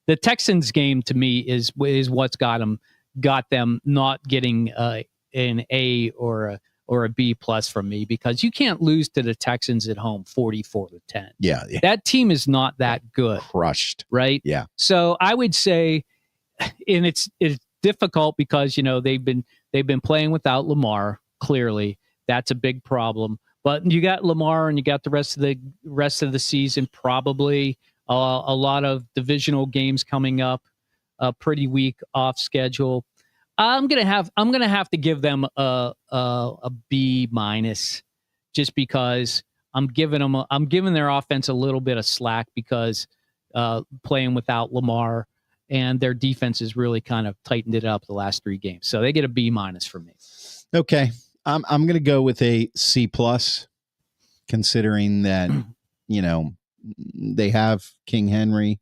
A: the Texans game to me is what's got them not getting an A or a B plus from me because you can't lose to the Texans at home 44-10.
C: Yeah.
A: That team is not that good.
C: Crushed.
A: Right?
C: Yeah.
A: So I would say, and it's difficult because they've been playing without Lamar. Clearly, that's a big problem. But you got Lamar, and you got the rest of the season. Probably a lot of divisional games coming up. A pretty weak off schedule. I'm gonna have to give them a B minus, just because I'm giving their offense a little bit of slack because playing without Lamar. And their defense has really kind of tightened it up the last 3 games. So they get a B minus from me.
C: Okay. I'm going to go with a C plus, considering that, they have King Henry.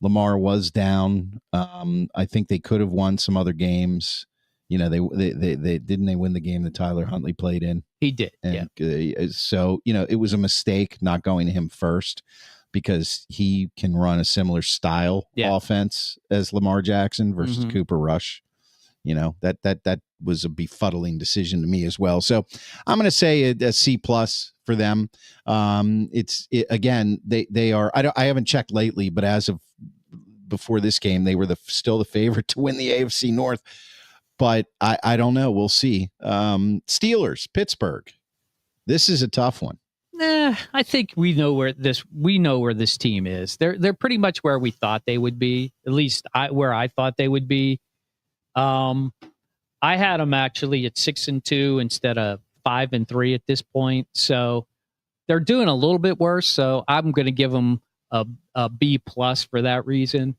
C: Lamar was down. I think they could have won some other games. They didn't win the game that Tyler Huntley played in.
A: He did.
C: And so, it was a mistake not going to him first, because he can run a similar style offense as Lamar Jackson versus Cooper Rush. That was a befuddling decision to me as well. So I'm going to say a C plus for them. Again, they are, I haven't checked lately, but as of before this game, they were still the favorite to win the AFC North, but I don't know. We'll see. Steelers, Pittsburgh. This is a tough one.
A: I think we know where this team is. They're pretty much where we thought they would be. At least where I thought they would be. I had them actually at 6-2 instead of 5-3 at this point. So they're doing a little bit worse. So I'm going to give them a B plus for that reason.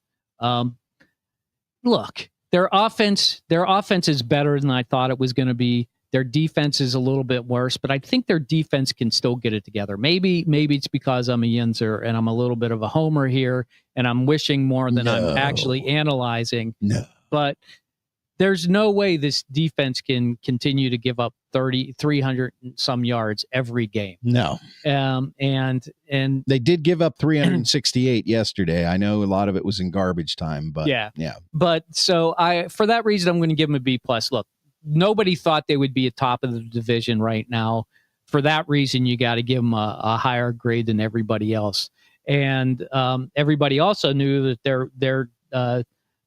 A: Look, their offense is better than I thought it was going to be. Their defense is a little bit worse, but I think their defense can still get it together. Maybe it's because I'm a Yinzer and I'm a little bit of a homer here, and I'm wishing more than I'm actually analyzing.
C: No.
A: But there's no way this defense can continue to give up 300 some yards every game.
C: No.
A: And
C: they did give up 368 yesterday. I know a lot of it was in garbage time, but yeah.
A: But so for that reason, I'm going to give them a B+. Look, nobody thought they would be at top of the division right now. For that reason, you got to give them a higher grade than everybody else. And everybody also knew that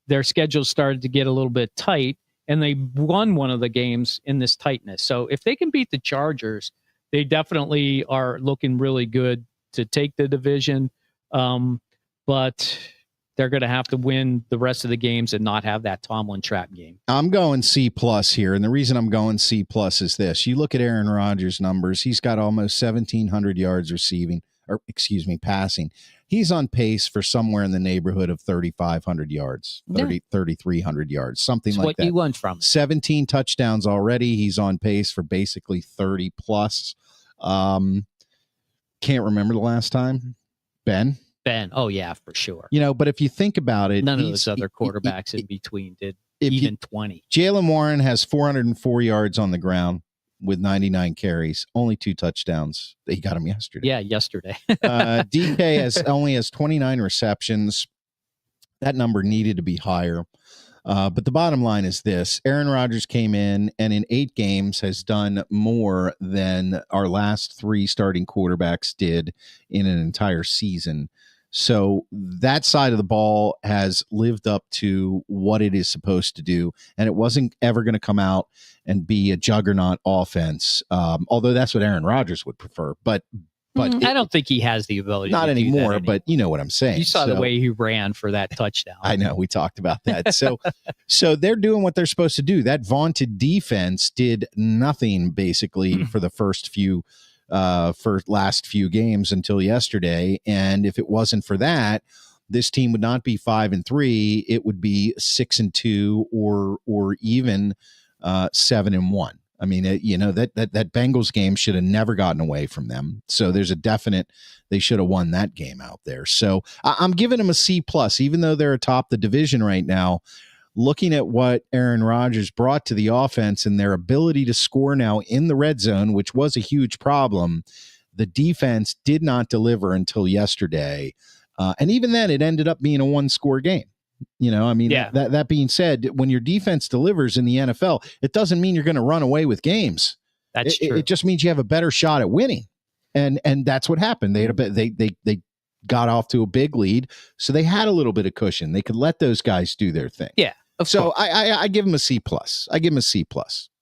A: their schedule started to get a little bit tight, and they won one of the games in this tightness. So if they can beat the Chargers, they definitely are looking really good to take the division. But they're going to have to win the rest of the games and not have that Tomlin trap game. I'm
C: going C+ here. And the reason I'm going C+ is this. You look at Aaron Rodgers' numbers. He's got almost 1,700 yards passing. He's on pace for somewhere in the neighborhood of 3,500 yards, 3,300 yards, something
A: That's
C: like
A: what
C: that.
A: You want from
C: 17 touchdowns already. He's on pace for basically 30 plus. Can't remember the last time. Ben.
A: Oh yeah, for sure.
C: But if you think about it,
A: none of those other quarterbacks in between did even 20.
C: Jaylen Warren has 404 yards on the ground with 99 carries, only 2 touchdowns. He got him yesterday.
A: Yeah, yesterday.
C: DK only has 29 receptions. That number needed to be higher. But the bottom line is this. Aaron Rodgers came in and in 8 games has done more than our last 3 starting quarterbacks did in an entire season. So that side of the ball has lived up to what it is supposed to do. And it wasn't ever going to come out and be a juggernaut offense, although that's what Aaron Rodgers would prefer. But
A: I don't think he has the ability
C: not
A: to do
C: anymore,
A: that
C: but you know what I'm saying.
A: You saw the way he ran for that touchdown.
C: I know. We talked about that. So they're doing what they're supposed to do. That vaunted defense did nothing basically for the last few games until yesterday. And if it wasn't for that, this team would not be 5-3. It would be 6-2 or even 7-1. I mean, that Bengals game should have never gotten away from them. So there's a definite, they should have won that game out there. So I'm giving them a C+, even though they're atop the division right now. Looking at what Aaron Rodgers brought to the offense and their ability to score now in the red zone, which was a huge problem, the defense did not deliver until yesterday. And even then, it ended up being a 1-score game. That being said, when your defense delivers in the NFL, it doesn't mean you're going to run away with games.
A: That's true.
C: It just means you have a better shot at winning. And that's what happened. They had they got off to a big lead, so they had a little bit of cushion. They could let those guys do their thing.
A: Yeah.
C: So I give him a C+. I give him a C+.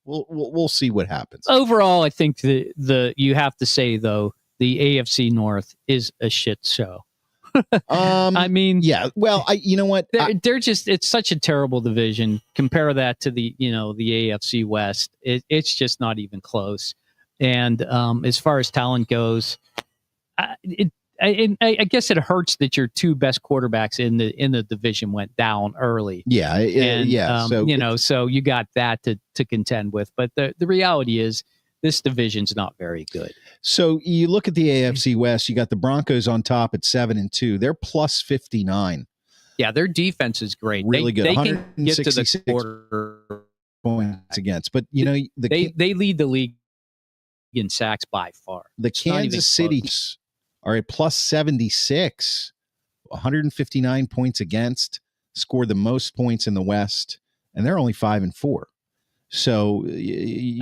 C: We'll see what happens.
A: Overall, I think you have to say though, the AFC North is a shit show. I mean,
C: yeah. Well, you know what?
A: They're just, it's such a terrible division. Compare that to the AFC West. It's just not even close. And as far as talent goes, I guess it hurts that your 2 best quarterbacks in the division went down early.
C: Yeah, yeah.
A: So you got that to contend with. But the reality is this division's not very good.
C: So you look at the AFC West. You got the Broncos on top at 7-2. They're plus 59.
A: Yeah, their defense is great.
C: Really good.
A: They can get to the quarter
C: points against, but
A: they lead the league in sacks by far.
C: The Kansas City are at plus 76, 159 points against, scored the most points in the West, and they're only 5-4. So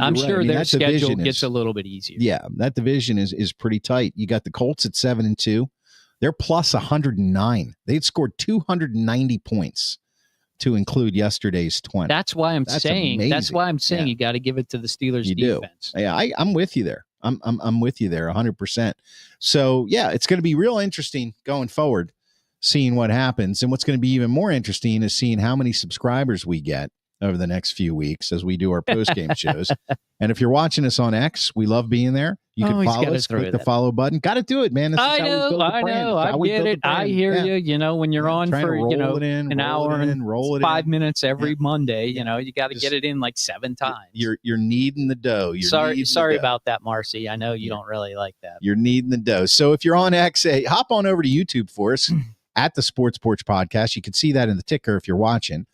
A: I'm sure their schedule gets a little bit easier.
C: Yeah, that division is pretty tight. You got the Colts at 7-2. They're plus 109. They'd scored 290 points to include yesterday's 20.
A: That's why I'm saying. Amazing. That's why I'm saying you got to give it to the Steelers defense.
C: Yeah, I'm with you there. I'm with you there 100%. So yeah, it's going to be real interesting going forward, seeing what happens. And what's going to be even more interesting is seeing how many subscribers we get over the next few weeks as we do our post-game shows. And if you're watching us on X, we love being there. You can follow us, click the follow button. Got to do it, man.
A: I know. I get it. I hear you. When you're on for, an hour and 5 minutes every Monday, you got to get it in like 7 times.
C: You're needing the dough.
A: Sorry about that, Marcy. I know you don't really like that.
C: You're needing the dough. So if you're on X, hop on over to YouTube for us at the Sports Porch Podcast. You can see that in the ticker if you're watching.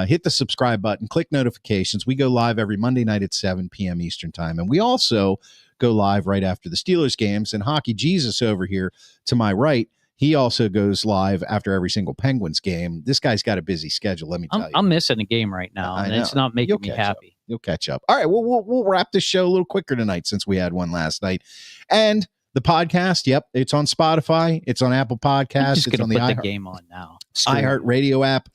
C: hit the subscribe button, click notifications. We go live every Monday night at 7 p.m. Eastern time. And we also go live right after the Steelers games. And Hockey Jesus over here to my right, he also goes live after every single Penguins game. This guy's got a busy schedule, let me tell you.
A: I'm missing a game right now, and it's not making me happy.
C: You'll catch up. All right, well, we'll wrap this show a little quicker tonight since we had one last night. And the podcast, yep, it's on Spotify. It's on Apple Podcasts.
A: It's
C: on
A: the game on now.
C: iHeartRadio app.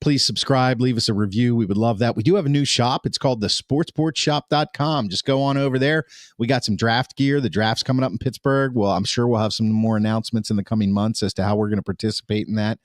C: Please subscribe. Leave us a review. We would love that. We do have a new shop. It's called the sportsportshop.com. Just go on over there. We got some draft gear. The draft's coming up in Pittsburgh. Well, I'm sure we'll have some more announcements in the coming months as to how we're going to participate in that.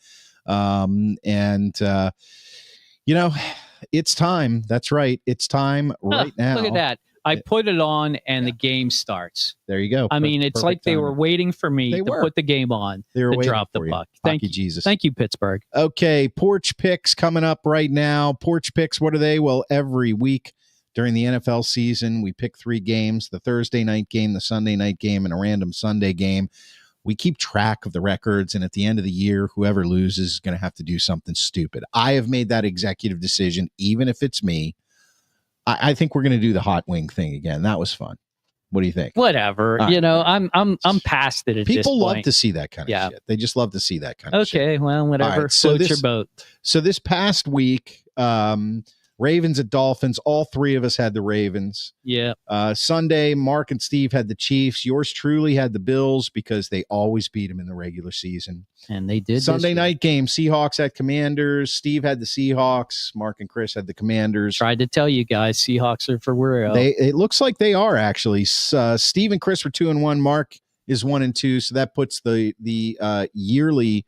C: It's time. That's right. It's time right now.
A: Look at that. I put it on and the game starts.
C: There you go.
A: I mean, it's like they were waiting for me to put the game on to drop the puck. Thank you, Jesus. Thank you, Pittsburgh.
C: Okay, Porch Picks coming up right now. Porch Picks, what are they? Well, every week during the NFL season, we pick 3 games, the Thursday night game, the Sunday night game, and a random Sunday game. We keep track of the records, and at the end of the year, whoever loses is going to have to do something stupid. I have made that executive decision, even if it's me. I think we're going to do the hot wing thing again. That was fun. What do you think?
A: Whatever. Right. I'm past it at this point.
C: People love to see that kind of shit. They just love to see that kind of shit.
A: Okay, well, whatever. Right, floats your boat.
C: So this past week, Ravens at Dolphins. All 3 of us had the Ravens.
A: Yeah.
C: Sunday, Mark and Steve had the Chiefs. Yours truly had the Bills because they always beat them in the regular season.
A: And they did.
C: Sunday night game, Seahawks at Commanders. Steve had the Seahawks. Mark and Chris had the Commanders.
A: Tried to tell you guys, Seahawks are for real.
C: It looks like they are, actually. Steve and Chris were 2-1. Mark is 1-2. So that puts the yearly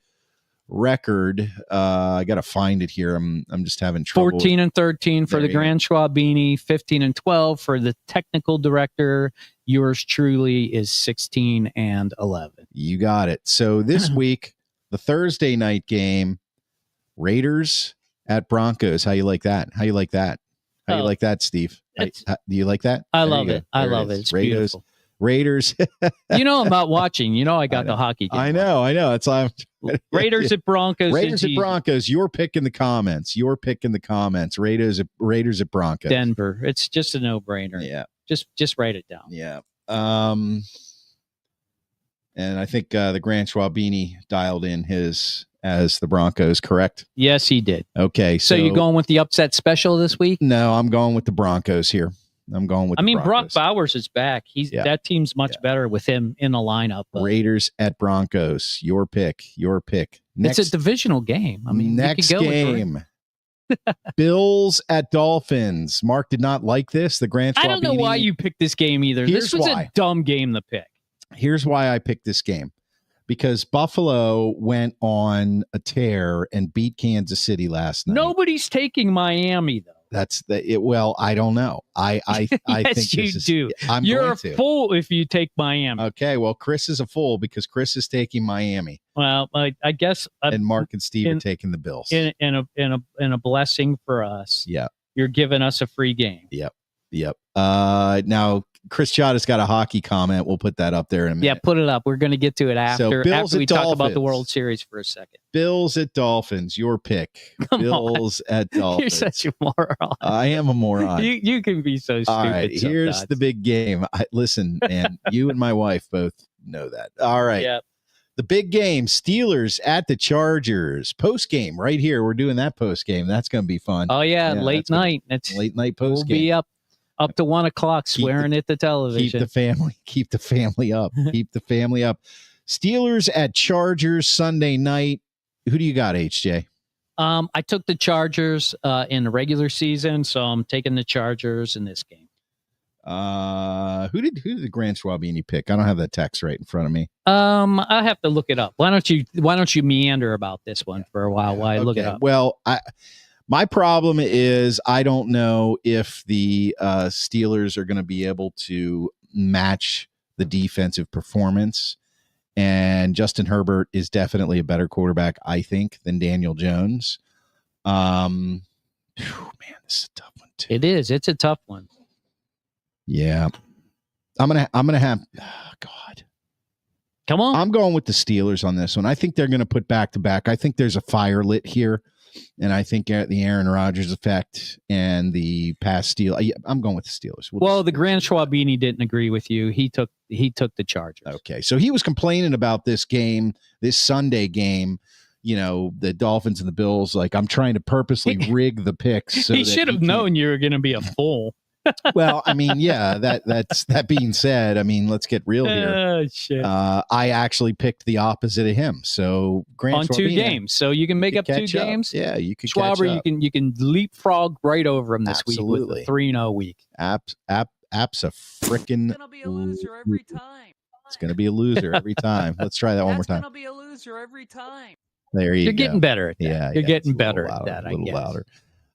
C: record. I gotta find it here. I'm just having trouble.
A: 14-13 for the Grand Schwabini, 15-12 for the technical director. Yours truly is 16-11.
C: You got it. So this week, the Thursday night game, Raiders at Broncos. How you like that? How you like that, Steve? Do you like that?
A: I love it. I love it. It's beautiful.
C: Raiders.
A: I'm not watching. I got the hockey game.
C: I know. That's why I'm
A: Raiders at Broncos.
C: Raiders at Broncos. Your pick in the comments. Raiders at Broncos.
A: Denver. It's just a no-brainer.
C: Yeah.
A: Just write it down.
C: Yeah. And I think the Grand Schwabini dialed in his as the Broncos, correct?
A: Yes, he did.
C: Okay.
A: So you're going with the upset special this week?
C: No, I'm going with the Broncos here. I'm going with the Broncos.
A: Brock Bowers is back. That team's much better with him in the lineup.
C: Raiders at Broncos. Your pick.
A: It's a divisional game.
C: Next game. Bills at Dolphins. Mark did not like this. The Grand Schwabini.
A: I don't know why you picked this game either. This was a dumb game to pick.
C: Here's why I picked this game. Because Buffalo went on a tear and beat Kansas City last night.
A: Nobody's taking Miami, though.
C: Well, I don't know. I
A: yes,
C: think
A: you do. You're a fool if you take Miami.
C: Okay, well, Chris is a fool because Chris is taking Miami.
A: Well, I guess.
C: And Mark and Steve are taking the Bills.
A: In a blessing for us.
C: Yeah.
A: You're giving us a free game.
C: Yep. Now, Chris Chada's got a hockey comment. We'll put that up there in a minute.
A: Yeah, put it up. We're going to get to it after we talk about the World Series for a second.
C: Bills at Dolphins. Your pick. Bills at Dolphins.
A: You're such a moron.
C: I am a moron.
A: You can be so stupid.
C: All right, here's the big game. Listen, man, you and my wife both know that. All right.
A: Yep.
C: The big game, Steelers at the Chargers. Post game right here. We're doing that post game. That's going to be fun.
A: Oh, yeah, late night. It's
C: late night post game.
A: We'll be up to 1 o'clock swearing at the television.
C: Keep the family up. Keep the family up. Steelers at Chargers Sunday night. Who do you got, HJ?
A: I took the Chargers in the regular season, so I'm taking the Chargers in this game.
C: Who did the Grand Schwabini pick? I don't have that text right in front of me.
A: I have to look it up. Why don't you meander about this one for a while while I look it up?
C: Well, my problem is I don't know if the Steelers are going to be able to match the defensive performance. And Justin Herbert is definitely a better quarterback, I think, than Daniel Jones. Man, this is a tough one too.
A: It is. It's a tough one.
C: Yeah, I'm gonna have. Oh, God,
A: come on!
C: I'm going with the Steelers on this one. I think they're going to put back to back. I think there's a fire lit here. And I think the Aaron Rodgers effect and the past steal. I'm going with the Steelers.
A: Well, the Grand Schwabini didn't agree with you. He took the Chargers.
C: Okay, so he was complaining about this game, this Sunday game. The Dolphins and the Bills. Like, I'm trying to purposely rig the picks. So
A: he should have known you were going to be a fool.
C: Well, I mean, yeah. That being said, I mean, let's get real here.
A: Shit.
C: I actually picked the opposite of him. So
A: on 2 games, so you can make up 2 games.
C: Yeah, you can.
A: Schwaber, you can leapfrog right over him this week with a 3-0 week.
C: App's a frickin'.
D: It's gonna be a loser every time.
C: It's gonna be a loser every time. Let's try that one more time.
D: It's gonna be a loser every time.
C: There you go.
A: You're getting better at that.
C: Yeah,
A: you're getting
C: it's
A: better
C: louder,
A: at that.
C: A little
A: I guess.
C: louder.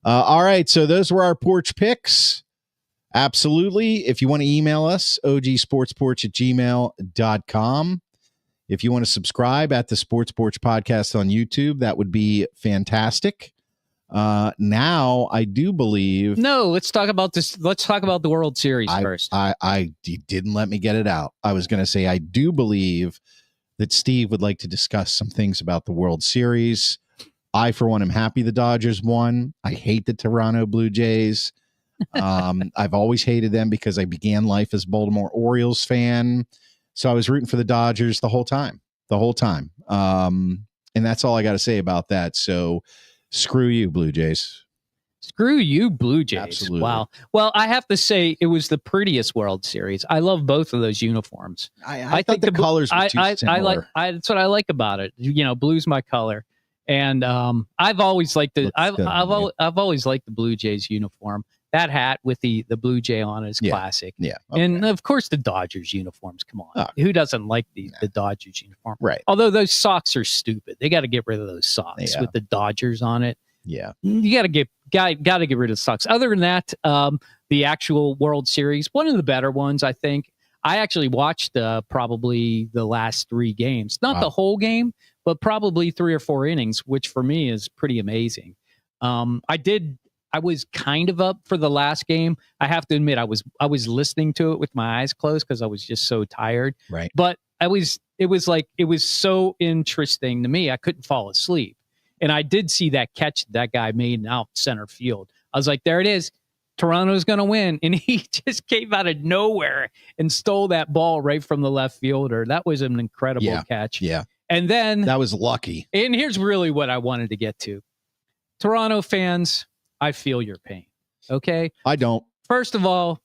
C: All right, so those were our porch picks. Absolutely. If you want to email us, ogsportsporch@gmail.com. If you want to subscribe at the Sports Porch Podcast on YouTube, that would be fantastic. Now, I do believe.
A: No, let's talk about this. Let's talk about the World Series first.
C: You didn't let me get it out. I was going to say, I do believe that Steve would like to discuss some things about the World Series. I, for one, am happy the Dodgers won. I hate the Toronto Blue Jays. I've always hated them because I began life as Baltimore Orioles fan. So I was rooting for the Dodgers the whole time. And that's all I got to say about that. So screw you, Blue Jays.
A: Screw you, Blue Jays.
C: Absolutely.
A: Wow. Well, I have to say it was the prettiest World Series. I love both of those uniforms.
C: I think the colors were too similar.
A: That's what I like about it. Blue's my color. And I've always liked I've always liked the Blue Jays uniform. That hat with the Blue Jay on is classic.
C: Yeah. Okay.
A: And of course the Dodgers uniforms. Come on. Who doesn't like the Dodgers uniform?
C: Right.
A: Although those socks are stupid. They got to get rid of those socks with the Dodgers on it.
C: Yeah.
A: You got to get rid of the socks. Other than that, the actual World Series, one of the better ones, I think. I actually watched probably the last 3 games. Not the whole game, but probably 3 or 4 innings, which for me is pretty amazing. I was kind of up for the last game. I have to admit, I was listening to it with my eyes closed because I was just so tired.
C: Right.
A: But it was so interesting to me. I couldn't fall asleep. And I did see that catch that guy made out center field. I was like, there it is. Toronto's going to win. And he just came out of nowhere and stole that ball right from the left fielder. That was an incredible catch.
C: Yeah.
A: And then
C: that was lucky.
A: And here's really what I wanted to get to. Toronto fans, I feel your pain. Okay?
C: I don't.
A: First of all,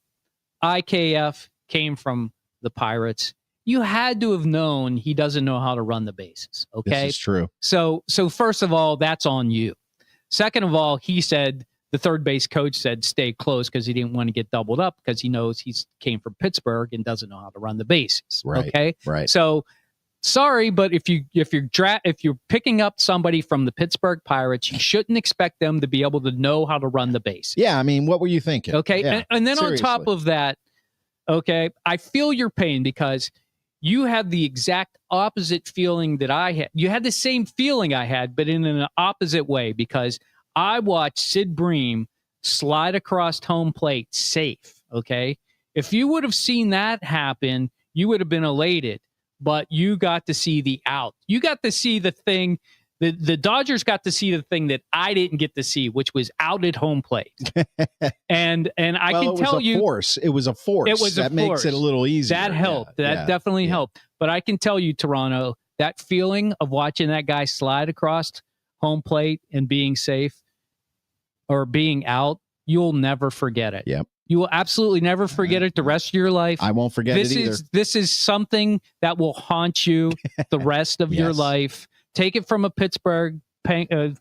A: IKF came from the Pirates. You had to have known he doesn't know how to run the bases. Okay?
C: This is true.
A: So first of all, that's on you. Second of all, he said, the third base coach said, stay close because he didn't want to get doubled up because he knows he came from Pittsburgh and doesn't know how to run the bases.
C: Right.
A: Okay?
C: Right.
A: So sorry, but if you're picking up somebody from the Pittsburgh Pirates, you shouldn't expect them to be able to know how to run the base.
C: Yeah, I mean, what were you thinking?
A: Okay,
C: yeah,
A: and then
C: seriously.
A: on top of that, okay, I feel your pain because you had the exact opposite feeling that I had. You had the same feeling I had, but in an opposite way because I watched Sid Bream slide across home plate safe. Okay, if you would have seen that happen, you would have been elated. But you got to see the out. You got to see the thing. The Dodgers got to see the thing that I didn't get to see, which was out at home plate. and I can tell you,
C: it was a force.
A: It was
C: that
A: a
C: makes
A: force.
C: it a little easier.
A: That helped. That definitely helped. But I can tell you, Toronto, that feeling of watching that guy slide across home plate and being safe or being out, you'll never forget it.
C: Yep.
A: You will absolutely never forget it the rest of your life.
C: I won't forget it either.
A: This is something that will haunt you the rest of your life. Take it from a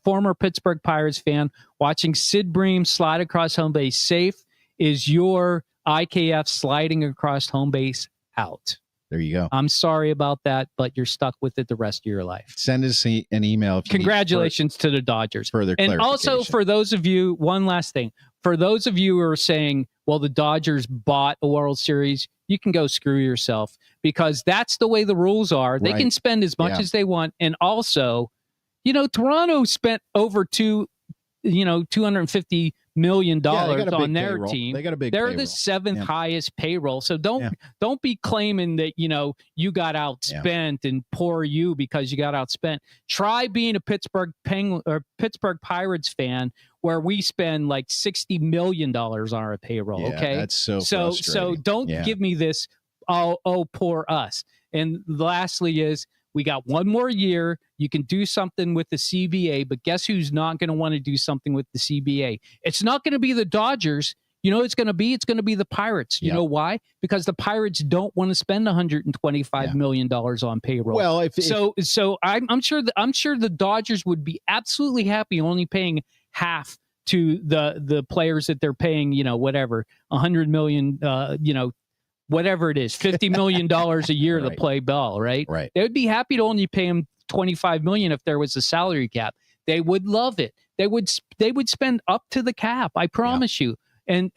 A: former Pittsburgh Pirates fan. Watching Sid Bream slide across home base safe is your IKF sliding across home base out.
C: There you go.
A: I'm sorry about that, but you're stuck with it the rest of your life.
C: Send us an email. If you
A: Congratulations to the Dodgers.
C: Further
A: and also for those of you, one last thing. For those of you who are saying, well, the Dodgers bought a World Series, you can go screw yourself because that's the way the rules are. They can spend as much as they want. And also, Toronto spent over $2 $250 million on their
C: payroll.
A: team.
C: They got a big
A: They're
C: payroll.
A: the seventh highest payroll. So don't be claiming that, you got outspent and poor you because you got outspent. Try being a Pittsburgh Pirates fan where we spend like $60 million on our payroll. Okay.
C: That's so
A: So don't give me this, oh, poor us. And lastly is, we got one more year. You can do something with the CBA, but guess who's not going to want to do something with the CBA? It's not going to be the Dodgers. It's going to be the Pirates. You know why? Because the Pirates don't want to spend $125 million on payroll.
C: Well,
A: so I'm sure the Dodgers would be absolutely happy only paying half to the players that they're paying. Whatever, $100 million. Whatever it is, $50 million a year to play ball, right?
C: Right.
A: They would be happy to only pay him $25 million if there was a salary cap. They would love it. They would spend up to the cap. I promise you.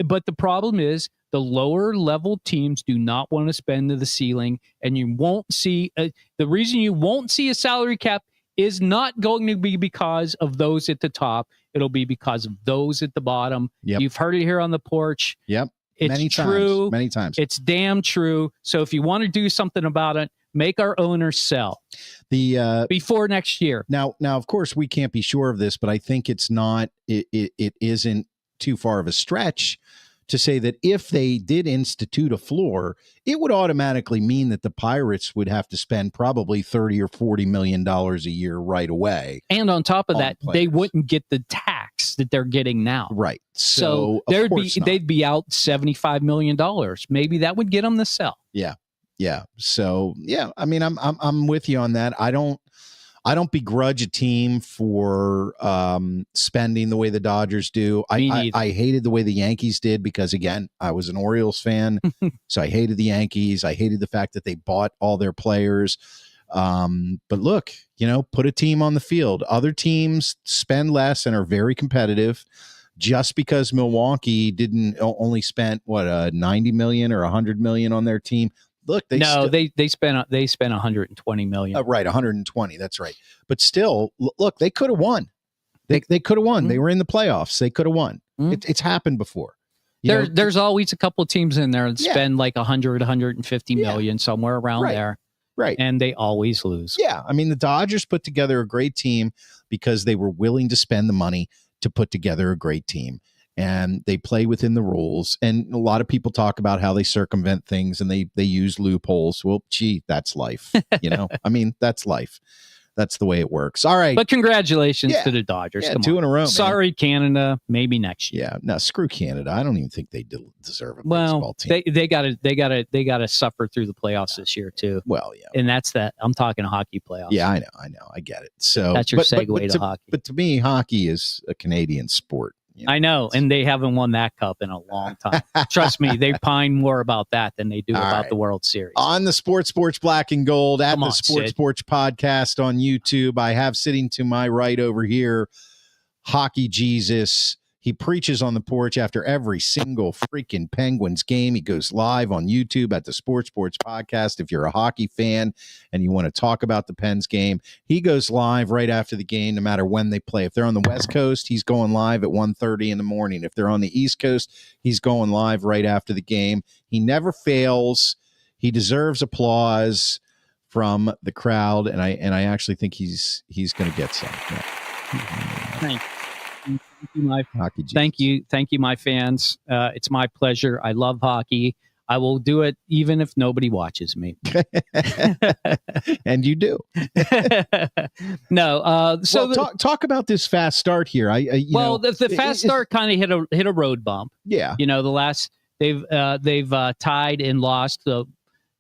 A: But the problem is the lower level teams do not want to spend to the ceiling, and you won't see the reason you won't see a salary cap is not going to be because of those at the top. It'll be because of those at the bottom.
C: Yep.
A: You've heard it here on the porch.
C: Yep.
A: It's true.
C: Many times.
A: It's damn true. So if you want to do something about it, make our owners sell before next year.
C: Now, of course, we can't be sure of this, but I think it's not. It isn't too far of a stretch to say that if they did institute a floor, it would automatically mean that the Pirates would have to spend probably $30 or $40 million a year right away.
A: And on top of that, they wouldn't get the tax that they're getting now.
C: Right.
A: So they'd be out $75 million. Maybe that would get them to sell.
C: Yeah. Yeah. So, I mean, I'm with you on that. I don't begrudge a team for spending the way the Dodgers do. I hated the way the Yankees did because, again, I was an Orioles fan. So I hated the Yankees. I hated the fact that they bought all their players. But look, put a team on the field. Other teams spend less and are very competitive. Just because Milwaukee didn't only spent $90 million or $100 million on their team. Look, they spent $120 million. Right, 120. That's right. But still, look, they could have won. They could have won. Mm-hmm. They were in the playoffs. They could have won. Mm-hmm. It's happened before.
A: There's always a couple of teams in there that spend like 150 million somewhere around there.
C: Right.
A: And they always lose.
C: Yeah. I mean, the Dodgers put together a great team because they were willing to spend the money to put together a great team. And they play within the rules. And a lot of people talk about how they circumvent things and they use loopholes. Well, gee, that's life. I mean, that's life. That's the way it works. All right.
A: But congratulations to the Dodgers.
C: Yeah, 2 in a row.
A: Sorry, man. Canada. Maybe next year.
C: Yeah. No, screw Canada. I don't even think they deserve a baseball team.
A: They gotta suffer through the playoffs this year too.
C: Well, yeah.
A: And that's that. I'm talking hockey playoffs.
C: Yeah, I know. I get it. So
A: that's your segue to hockey.
C: But to me, hockey is a Canadian sport.
A: I know, and they haven't won that cup in a long time. Trust me, they pine more about that than they do about the World Series.
C: On the Sports Black and Gold at the Sports Podcast on YouTube, I have sitting to my right over here, Hockey Jesus. He preaches on the porch after every single freaking Penguins game. He goes live on YouTube at the Sports Podcast. If you're a hockey fan and you want to talk about the Pens game, he goes live right after the game, no matter when they play. If they're on the West Coast, he's going live at 1:30 in the morning. If they're on the East Coast, he's going live right after the game. He never fails. He deserves applause from the crowd, and I actually think he's going to get some. Yeah.
A: Thank you, my fans. It's my pleasure. I love hockey. I will do it even if nobody watches me.
C: And you do.
A: No.
C: Talk about this fast start here.
A: The fast start kind of hit a road bump.
C: Yeah.
A: They've tied and lost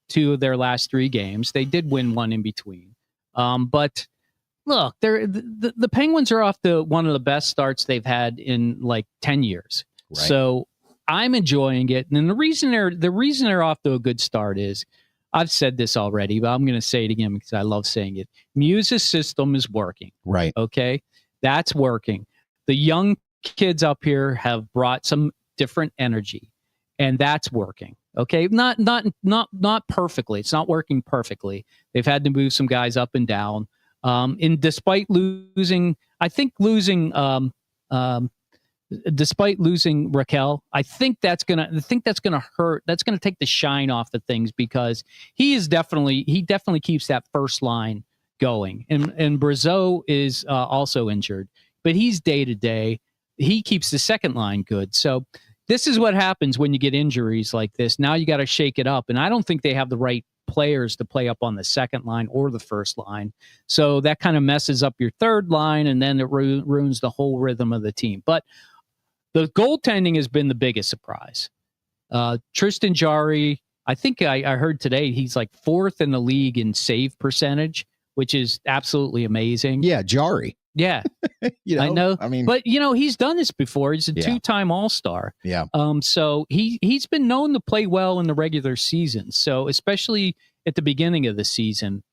A: 2 of their last 3 games. They did win 1 in between. But look, the Penguins are off to one of the best starts they've had in like 10 years. Right. So I'm enjoying it. And the reason they're off to a good start is, I've said this already, but I'm going to say it again because I love saying it. Muse's system is working. Right. Okay. That's working. The young kids up here have brought some different energy, and that's working. Okay. Not perfectly. It's not working perfectly. They've had to move some guys up and down. And despite losing Despite losing Raquel, I think that's gonna hurt. That's gonna take the shine off the things, because he definitely keeps that first line going. And Brazeau is also injured, but he's day to day. He keeps the second line good. So this is what happens when you get injuries like this. Now you got to shake it up, and I don't think they have the right players to play up on the second line or the first line. So that kind of messes up your third line, and then it ruins the whole rhythm of the team. But the goaltending has been the biggest surprise. Tristan Jarry, I think I heard today he's like 4th in the league in save percentage, which is absolutely amazing.
C: Yeah, Jarry.
A: Yeah. I know. I mean, but he's done this before. He's a 2-time All-Star.
C: Yeah.
A: So he's been known to play well in the regular season. So especially at the beginning of the season.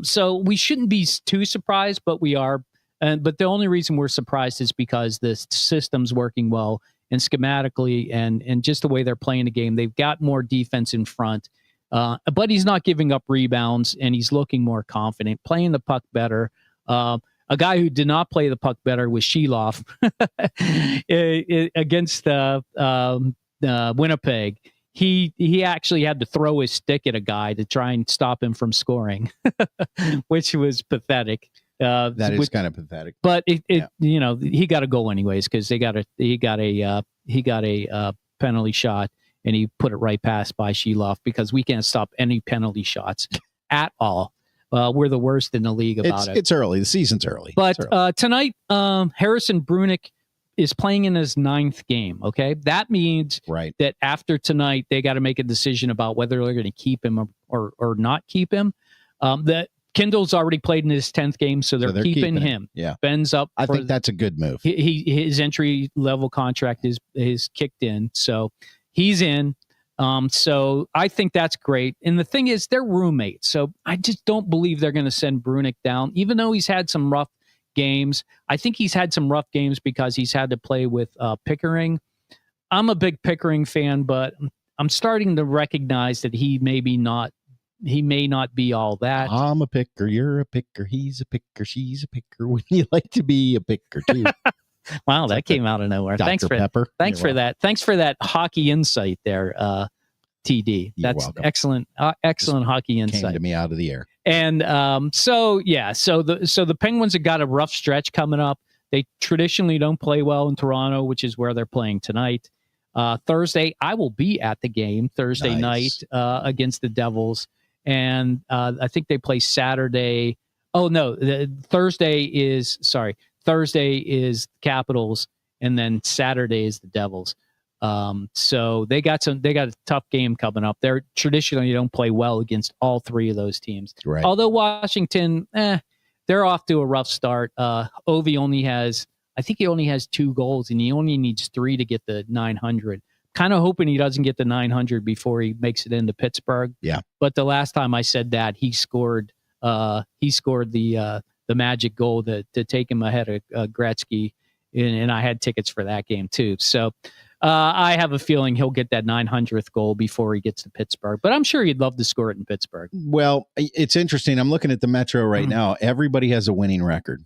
A: So we shouldn't be too surprised, but we are. But the only reason we're surprised is because the system's working well, and schematically and just the way they're playing the game. They've got more defense in front, but he's not giving up rebounds, and he's looking more confident, playing the puck better. A guy who did not play the puck better was Sheloff against Winnipeg. He actually had to throw his stick at a guy to try and stop him from scoring, which was pathetic.
C: That is kind of pathetic.
A: But he got a goal anyways, because he got a penalty shot, and he put it right past by Sheloff, because we can't stop any penalty shots at all. We're the worst in the league about it.
C: It's early. The season's early.
A: But tonight, Harrison Brunick is playing in his 9th game. Okay, that means that after tonight, they got to make a decision about whether they're going to keep him or not keep him. That Kindle's already played in his 10th game, so they're keeping him.
C: Yeah,
A: Ben's up.
C: I think that's a good move.
A: His entry level contract is kicked in, so he's in. So I think that's great. And the thing is, they're roommates, so I just don't believe they're going to send Brunick down, even though he's had some rough games. I think he's had some rough games because he's had to play with Pickering. I'm a big Pickering fan, but I'm starting to recognize that he may not be all that.
C: I'm a picker, you're a picker, he's a picker, she's a picker. Wouldn't you like to be a picker too?
A: Wow, that came out of nowhere.
C: Dr.
A: Thanks for
C: Pepper.
A: Thanks for that. Thanks for that hockey insight there, TD.
C: You're
A: That's
C: welcome.
A: excellent hockey insight.
C: Came to me out of the air.
A: And so the Penguins have got a rough stretch coming up. They traditionally don't play well in Toronto, which is where they're playing tonight. Thursday, I will be at the game Thursday night against the Devils. And I think they play Saturday. Oh, no, Thursday is Capitals, and then Saturday is the Devils. So they got a tough game coming up. They're traditionally don't play well against all three of those teams.
C: Right.
A: Although Washington, they're off to a rough start. Ovi only has 2 goals, and he only needs 3 to get the 900. Kind of hoping he doesn't get the 900 before he makes it into Pittsburgh.
C: Yeah.
A: But the last time I said that, he scored the magic goal to take him ahead of Gretzky, and I had tickets for that game too. So I have a feeling he'll get that 900th goal before he gets to Pittsburgh. But I'm sure he'd love to score it in Pittsburgh.
C: Well, it's interesting. I'm looking at the Metro right now. Everybody has a winning record.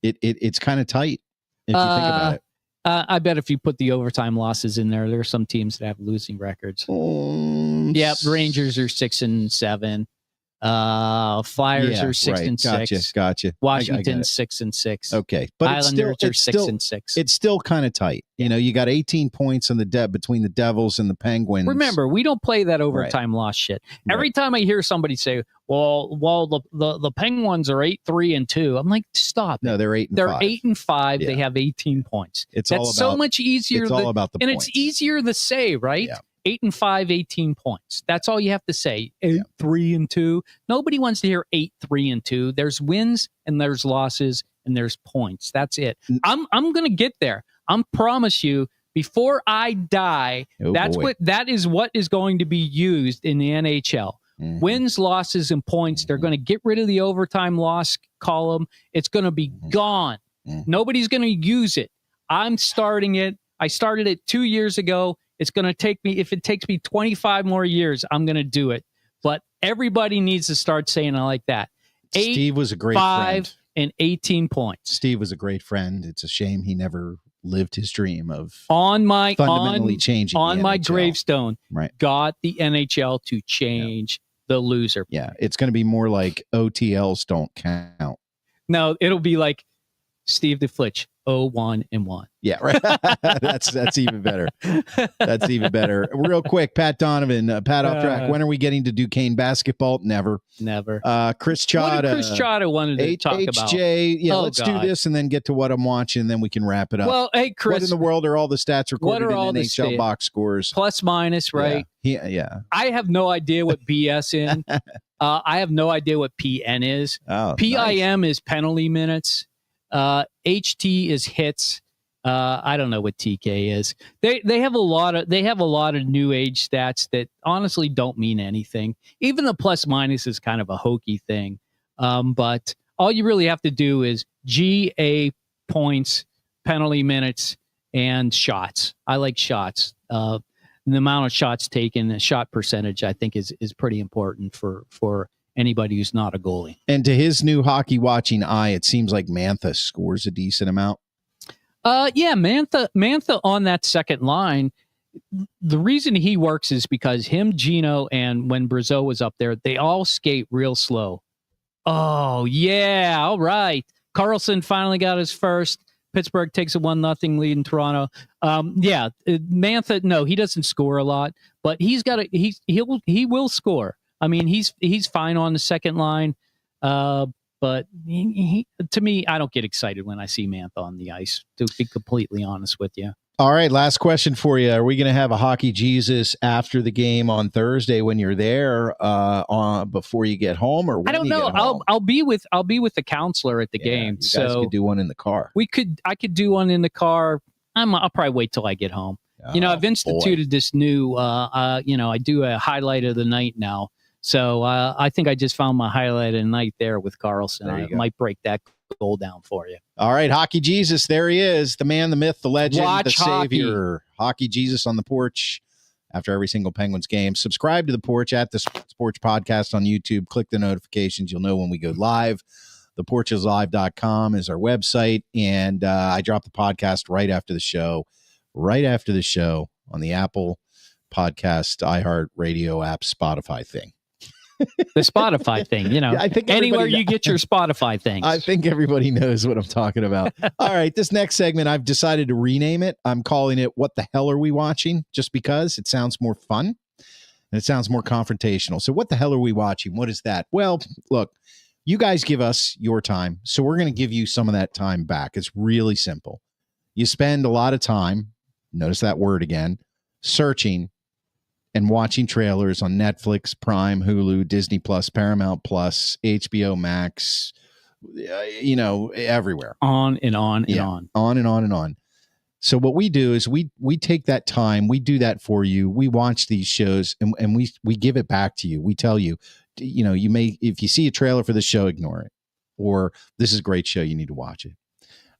C: It's kind of tight if you think about it.
A: I bet if you put the overtime losses in there are some teams that have losing records. Yeah, Rangers are 6-7. Flyers are 6-6.
C: Gotcha.
A: Washington 6-6.
C: Okay, but
A: Islanders are 6-6.
C: It's still kind of tight. You got 18 points on the between the Devils and the Penguins.
A: Remember, we don't play that overtime loss shit. Every time I hear somebody say, "Well, the Penguins are 8-3-2," I'm like, stop.
C: No, they're 8-5.
A: They're 8-5.
C: Yeah.
A: They have 18 points.
C: That's
A: so much easier.
C: It's all about the
A: and
C: points.
A: it's easier to say, right?
C: Yeah.
A: 8-5, 18 points. That's all you have to say. 8-3-2. Nobody wants to hear 8-3-2. There's wins and there's losses and there's points. That's it. I'm going to get there. I promise you. Before I die, that is what is going to be used in the NHL. Mm-hmm. Wins, losses, and points. They're going to get rid of the overtime loss column. It's going to be gone. Mm-hmm. Nobody's going to use it. I'm starting it. I started it 2 years ago. It's going to take me, if it takes me 25 more years, I'm going to do it. But everybody needs to start saying it like that.
C: Steve was a great
A: 5
C: friend.
A: and 18 points.
C: Steve was a great friend. It's a shame he never lived his dream of
A: fundamentally
C: changing
A: on my
C: NHL.
A: gravestone.
C: Right.
A: Got the NHL to change the loser.
C: Yeah, it's going to be more like OTLs don't count.
A: No, it'll be like Steve DeFlitch, 0-1-1.
C: Yeah, right. That's even better. That's even better. Real quick, Pat Donovan, Pat off track. When are we getting to Duquesne basketball? Never. Chris Chada.
A: What did Chris Chada wanted to talk about?
C: HJ, yeah, let's do this and then get to what I'm watching, and then we can wrap it up.
A: Well, hey, Chris.
C: What in the world are all the stats recorded in NHL box scores?
A: Plus, minus, right?
C: Yeah.
A: I have no idea what BS in. I have no idea what PN is.
C: Oh,
A: PIM is penalty minutes. HT is hits. I don't know what TK is. They have a lot of new age stats that honestly don't mean anything. Even the plus minus is kind of a hokey thing. But all you really have to do is GA points, penalty minutes, and shots. I like shots. The amount of shots taken, the shot percentage, I think is pretty important for anybody who's not a goalie.
C: And to his new hockey watching eye, it seems like Mantha scores a decent amount.
A: Yeah, Mantha on that second line. The reason he works is because him, Gino, and when Brazeau was up there, they all skate real slow. Oh yeah, all right. Carlson finally got his first. Pittsburgh takes a 1-0 lead in Toronto. Mantha, no, he doesn't score a lot, but he will score. I mean, he's fine on the second line, but he, to me, I don't get excited when I see Mantha on the ice, to be completely honest with you.
C: All right, last question for you. Are we going to have a Hockey Jesus after the game on Thursday when you're there before you get home, or when
A: I don't know. I'll be with the counselor at the game.
C: You guys could do one in the car.
A: I could do one in the car. I'll probably wait till I get home. I've instituted this new I do a highlight of the night now. So I think I just found my highlight of the night there with Carlson. I might break that goal down for you.
C: All right, Hockey Jesus, there he is, the man, the myth, the legend, the savior. Hockey Jesus on the porch after every single Penguins game. Subscribe to the porch at the Sports Podcast on YouTube. Click the notifications. You'll know when we go live. Theporcheslive.com is our website, and I drop the podcast right after the show on the Apple Podcast, iHeartRadio app, Spotify thing.
A: The Spotify thing, I think anywhere you get your Spotify things.
C: I think everybody knows what I'm talking about. All right, this next segment, I've decided to rename it. I'm calling it What the Hell Are We Watching? Just because it sounds more fun and it sounds more confrontational. So what the hell are we watching? What is that? Well, look, you guys give us your time, so we're going to give you some of that time back. It's really simple. You spend a lot of time, notice that word again, searching and watching trailers on Netflix, Prime, Hulu, Disney Plus, Paramount Plus, HBO Max, everywhere.
A: On and on and on.
C: On and on and on. So what we do is we take that time, we do that for you. We watch these shows and we give it back to you. We tell you, you may, if you see a trailer for the show, ignore it. Or this is a great show, you need to watch it.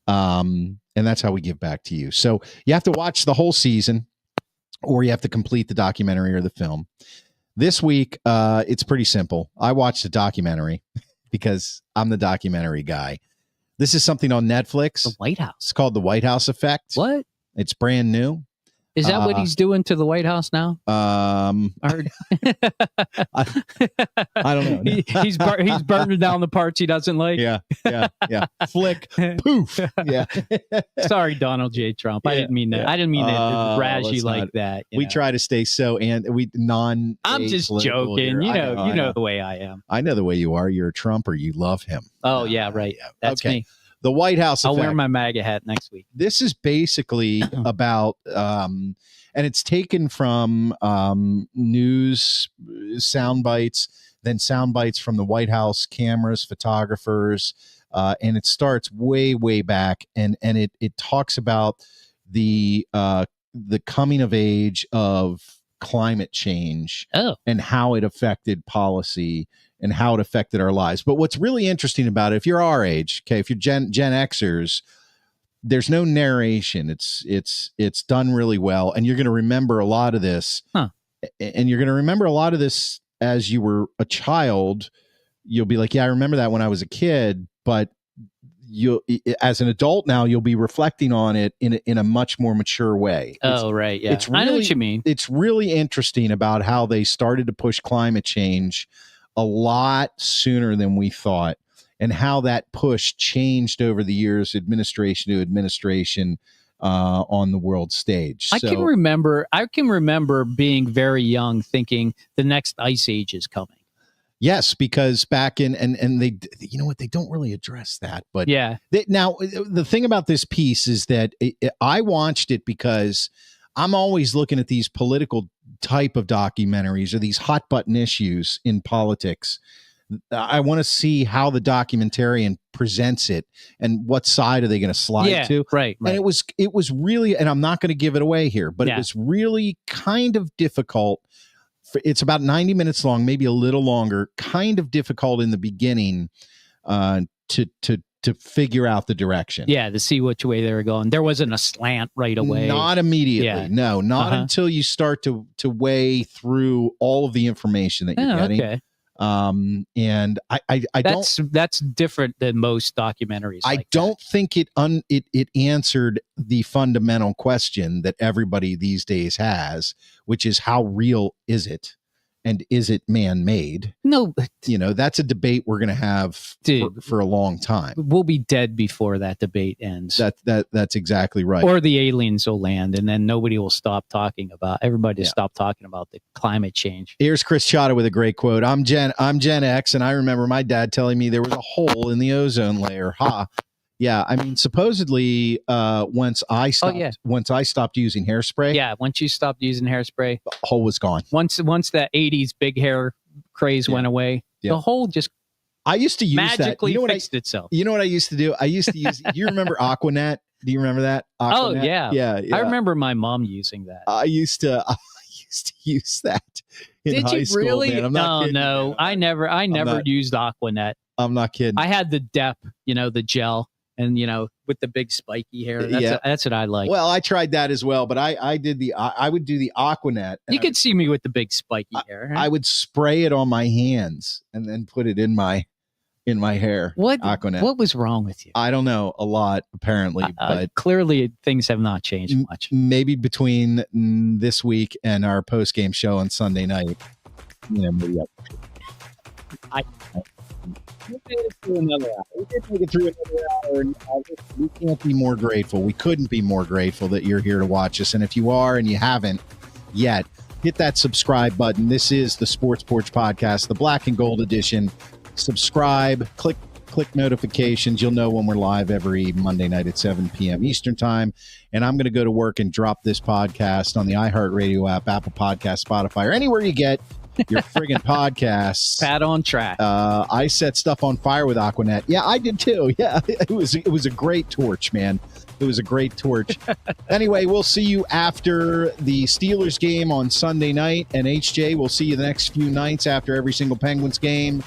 C: And that's how we give back to you. So you have to watch the whole season, or you have to complete the documentary or the film. This week, it's pretty simple. I watched the documentary because I'm the documentary guy. This is something on Netflix.
A: The White House.
C: It's called The White House Effect.
A: What?
C: It's brand new.
A: Is that what he's doing to the White House now?
C: I don't know.
A: He's burning down the parts he doesn't like.
C: Yeah. Flick, poof. Yeah.
A: Sorry, Donald J. Trump. I didn't mean that. I didn't mean to razz you like that.
C: We try to stay
A: I'm just joking. You know the way I am.
C: I know the way you are. You're a Trumper. You love him.
A: Oh yeah, right. That's me.
C: The White House Effect.
A: I'll wear my MAGA hat next week.
C: This is basically about, and it's taken from news sound bites, then sound bites from the White House cameras, photographers, and it starts way, way back, and it talks about the coming of age of climate change and how it affected policy and how it affected our lives. But what's really interesting about it, if you're our age, okay, if you're Gen Xers, there's no narration. It's done really well, and you're going to remember a lot of this. And you're going to remember a lot of this as you were a child. You'll be like, yeah, I remember that when I was a kid, but you as an adult now, you'll be reflecting on it in a much more mature way.
A: Right. Yeah.
C: It's really,
A: I know what you mean.
C: It's really interesting about how they started to push climate change a lot sooner than we thought, and how that push changed over the years, administration to administration, on the world stage.
A: I can remember being very young thinking the next ice age is coming.
C: Yes, because back in and they, you know what, they don't really address that, but
A: yeah.
C: Now the thing about this piece is that I watched it because I'm always looking at these political type of documentaries or these hot button issues in politics. I want to see how the documentarian presents it and what side are they going to slide to.
A: Right.
C: And it was really, and I'm not going to give it away here, but it was really kind of difficult. It's about 90 minutes long, maybe a little longer, kind of difficult in the beginning to figure out the direction.
A: Yeah, to see which way they were going. There wasn't a slant right away.
C: Not immediately.
A: Yeah.
C: No, not until you start to weigh through all of the information that you're getting.
A: Okay.
C: And
A: that's different than most documentaries.
C: I don't think it answered the fundamental question that everybody these days has, which is how real is it? And is it man-made? No, that's a debate we're going to have for a long time.
A: We'll be dead before that debate ends.
C: That's exactly right.
A: Or the aliens will land, and then nobody will stop talking about. Everybody will stop talking about the climate change.
C: Here's Chris Chata with a great quote. I'm Gen X, and I remember my dad telling me there was a hole in the ozone layer. Ha. Yeah, I mean, supposedly, once I stopped using hairspray.
A: Yeah, once you stopped using hairspray,
C: the hole was gone.
A: Once that 80s big hair craze went away, the hole just
C: I used to use
A: magically
C: that.
A: Fixed itself.
C: You know what I used to do? I used to use. Do you remember Aquanet? Do you remember that? Aquanet?
A: Oh yeah. I remember my mom using that.
C: I used to use that in high school.
A: Really?
C: Man. I'm not kidding,
A: no.
C: man.
A: I never used Aquanet.
C: I'm not kidding.
A: I had the Dep, the gel. And with the big spiky hair, that's what I like.
C: Well, I tried that as well, but I would do the Aquanet.
A: You could see me with the big spiky hair.
C: I would spray it on my hands and then put it in my hair.
A: What
C: Aquanet?
A: What was wrong with you?
C: I don't know. A lot apparently, but
A: clearly things have not changed much.
C: Maybe between this week and our post game show on Sunday night, maybe we made it through another hour. We did make it through another hour. And we can't be more grateful. We couldn't be more grateful that you're here to watch us. And if you are and you haven't yet, hit that subscribe button. This is the Sports Porch Podcast, the Black and Gold edition. Subscribe, click notifications. You'll know when we're live every Monday night at 7 p.m. Eastern time. And I'm going to go to work and drop this podcast on the iHeartRadio app, Apple Podcast, Spotify, or anywhere you get your friggin' podcasts.
A: Pat on track.
C: I set stuff on fire with Aquanet. Yeah, I did too. Yeah, it was a great torch, man. It was a great torch. Anyway, we'll see you after the Steelers game on Sunday night. And HJ, we'll see you the next few nights after every single Penguins game.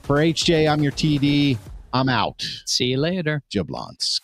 C: For HJ, I'm your TD. I'm out.
A: See you later.
C: Jablonsk.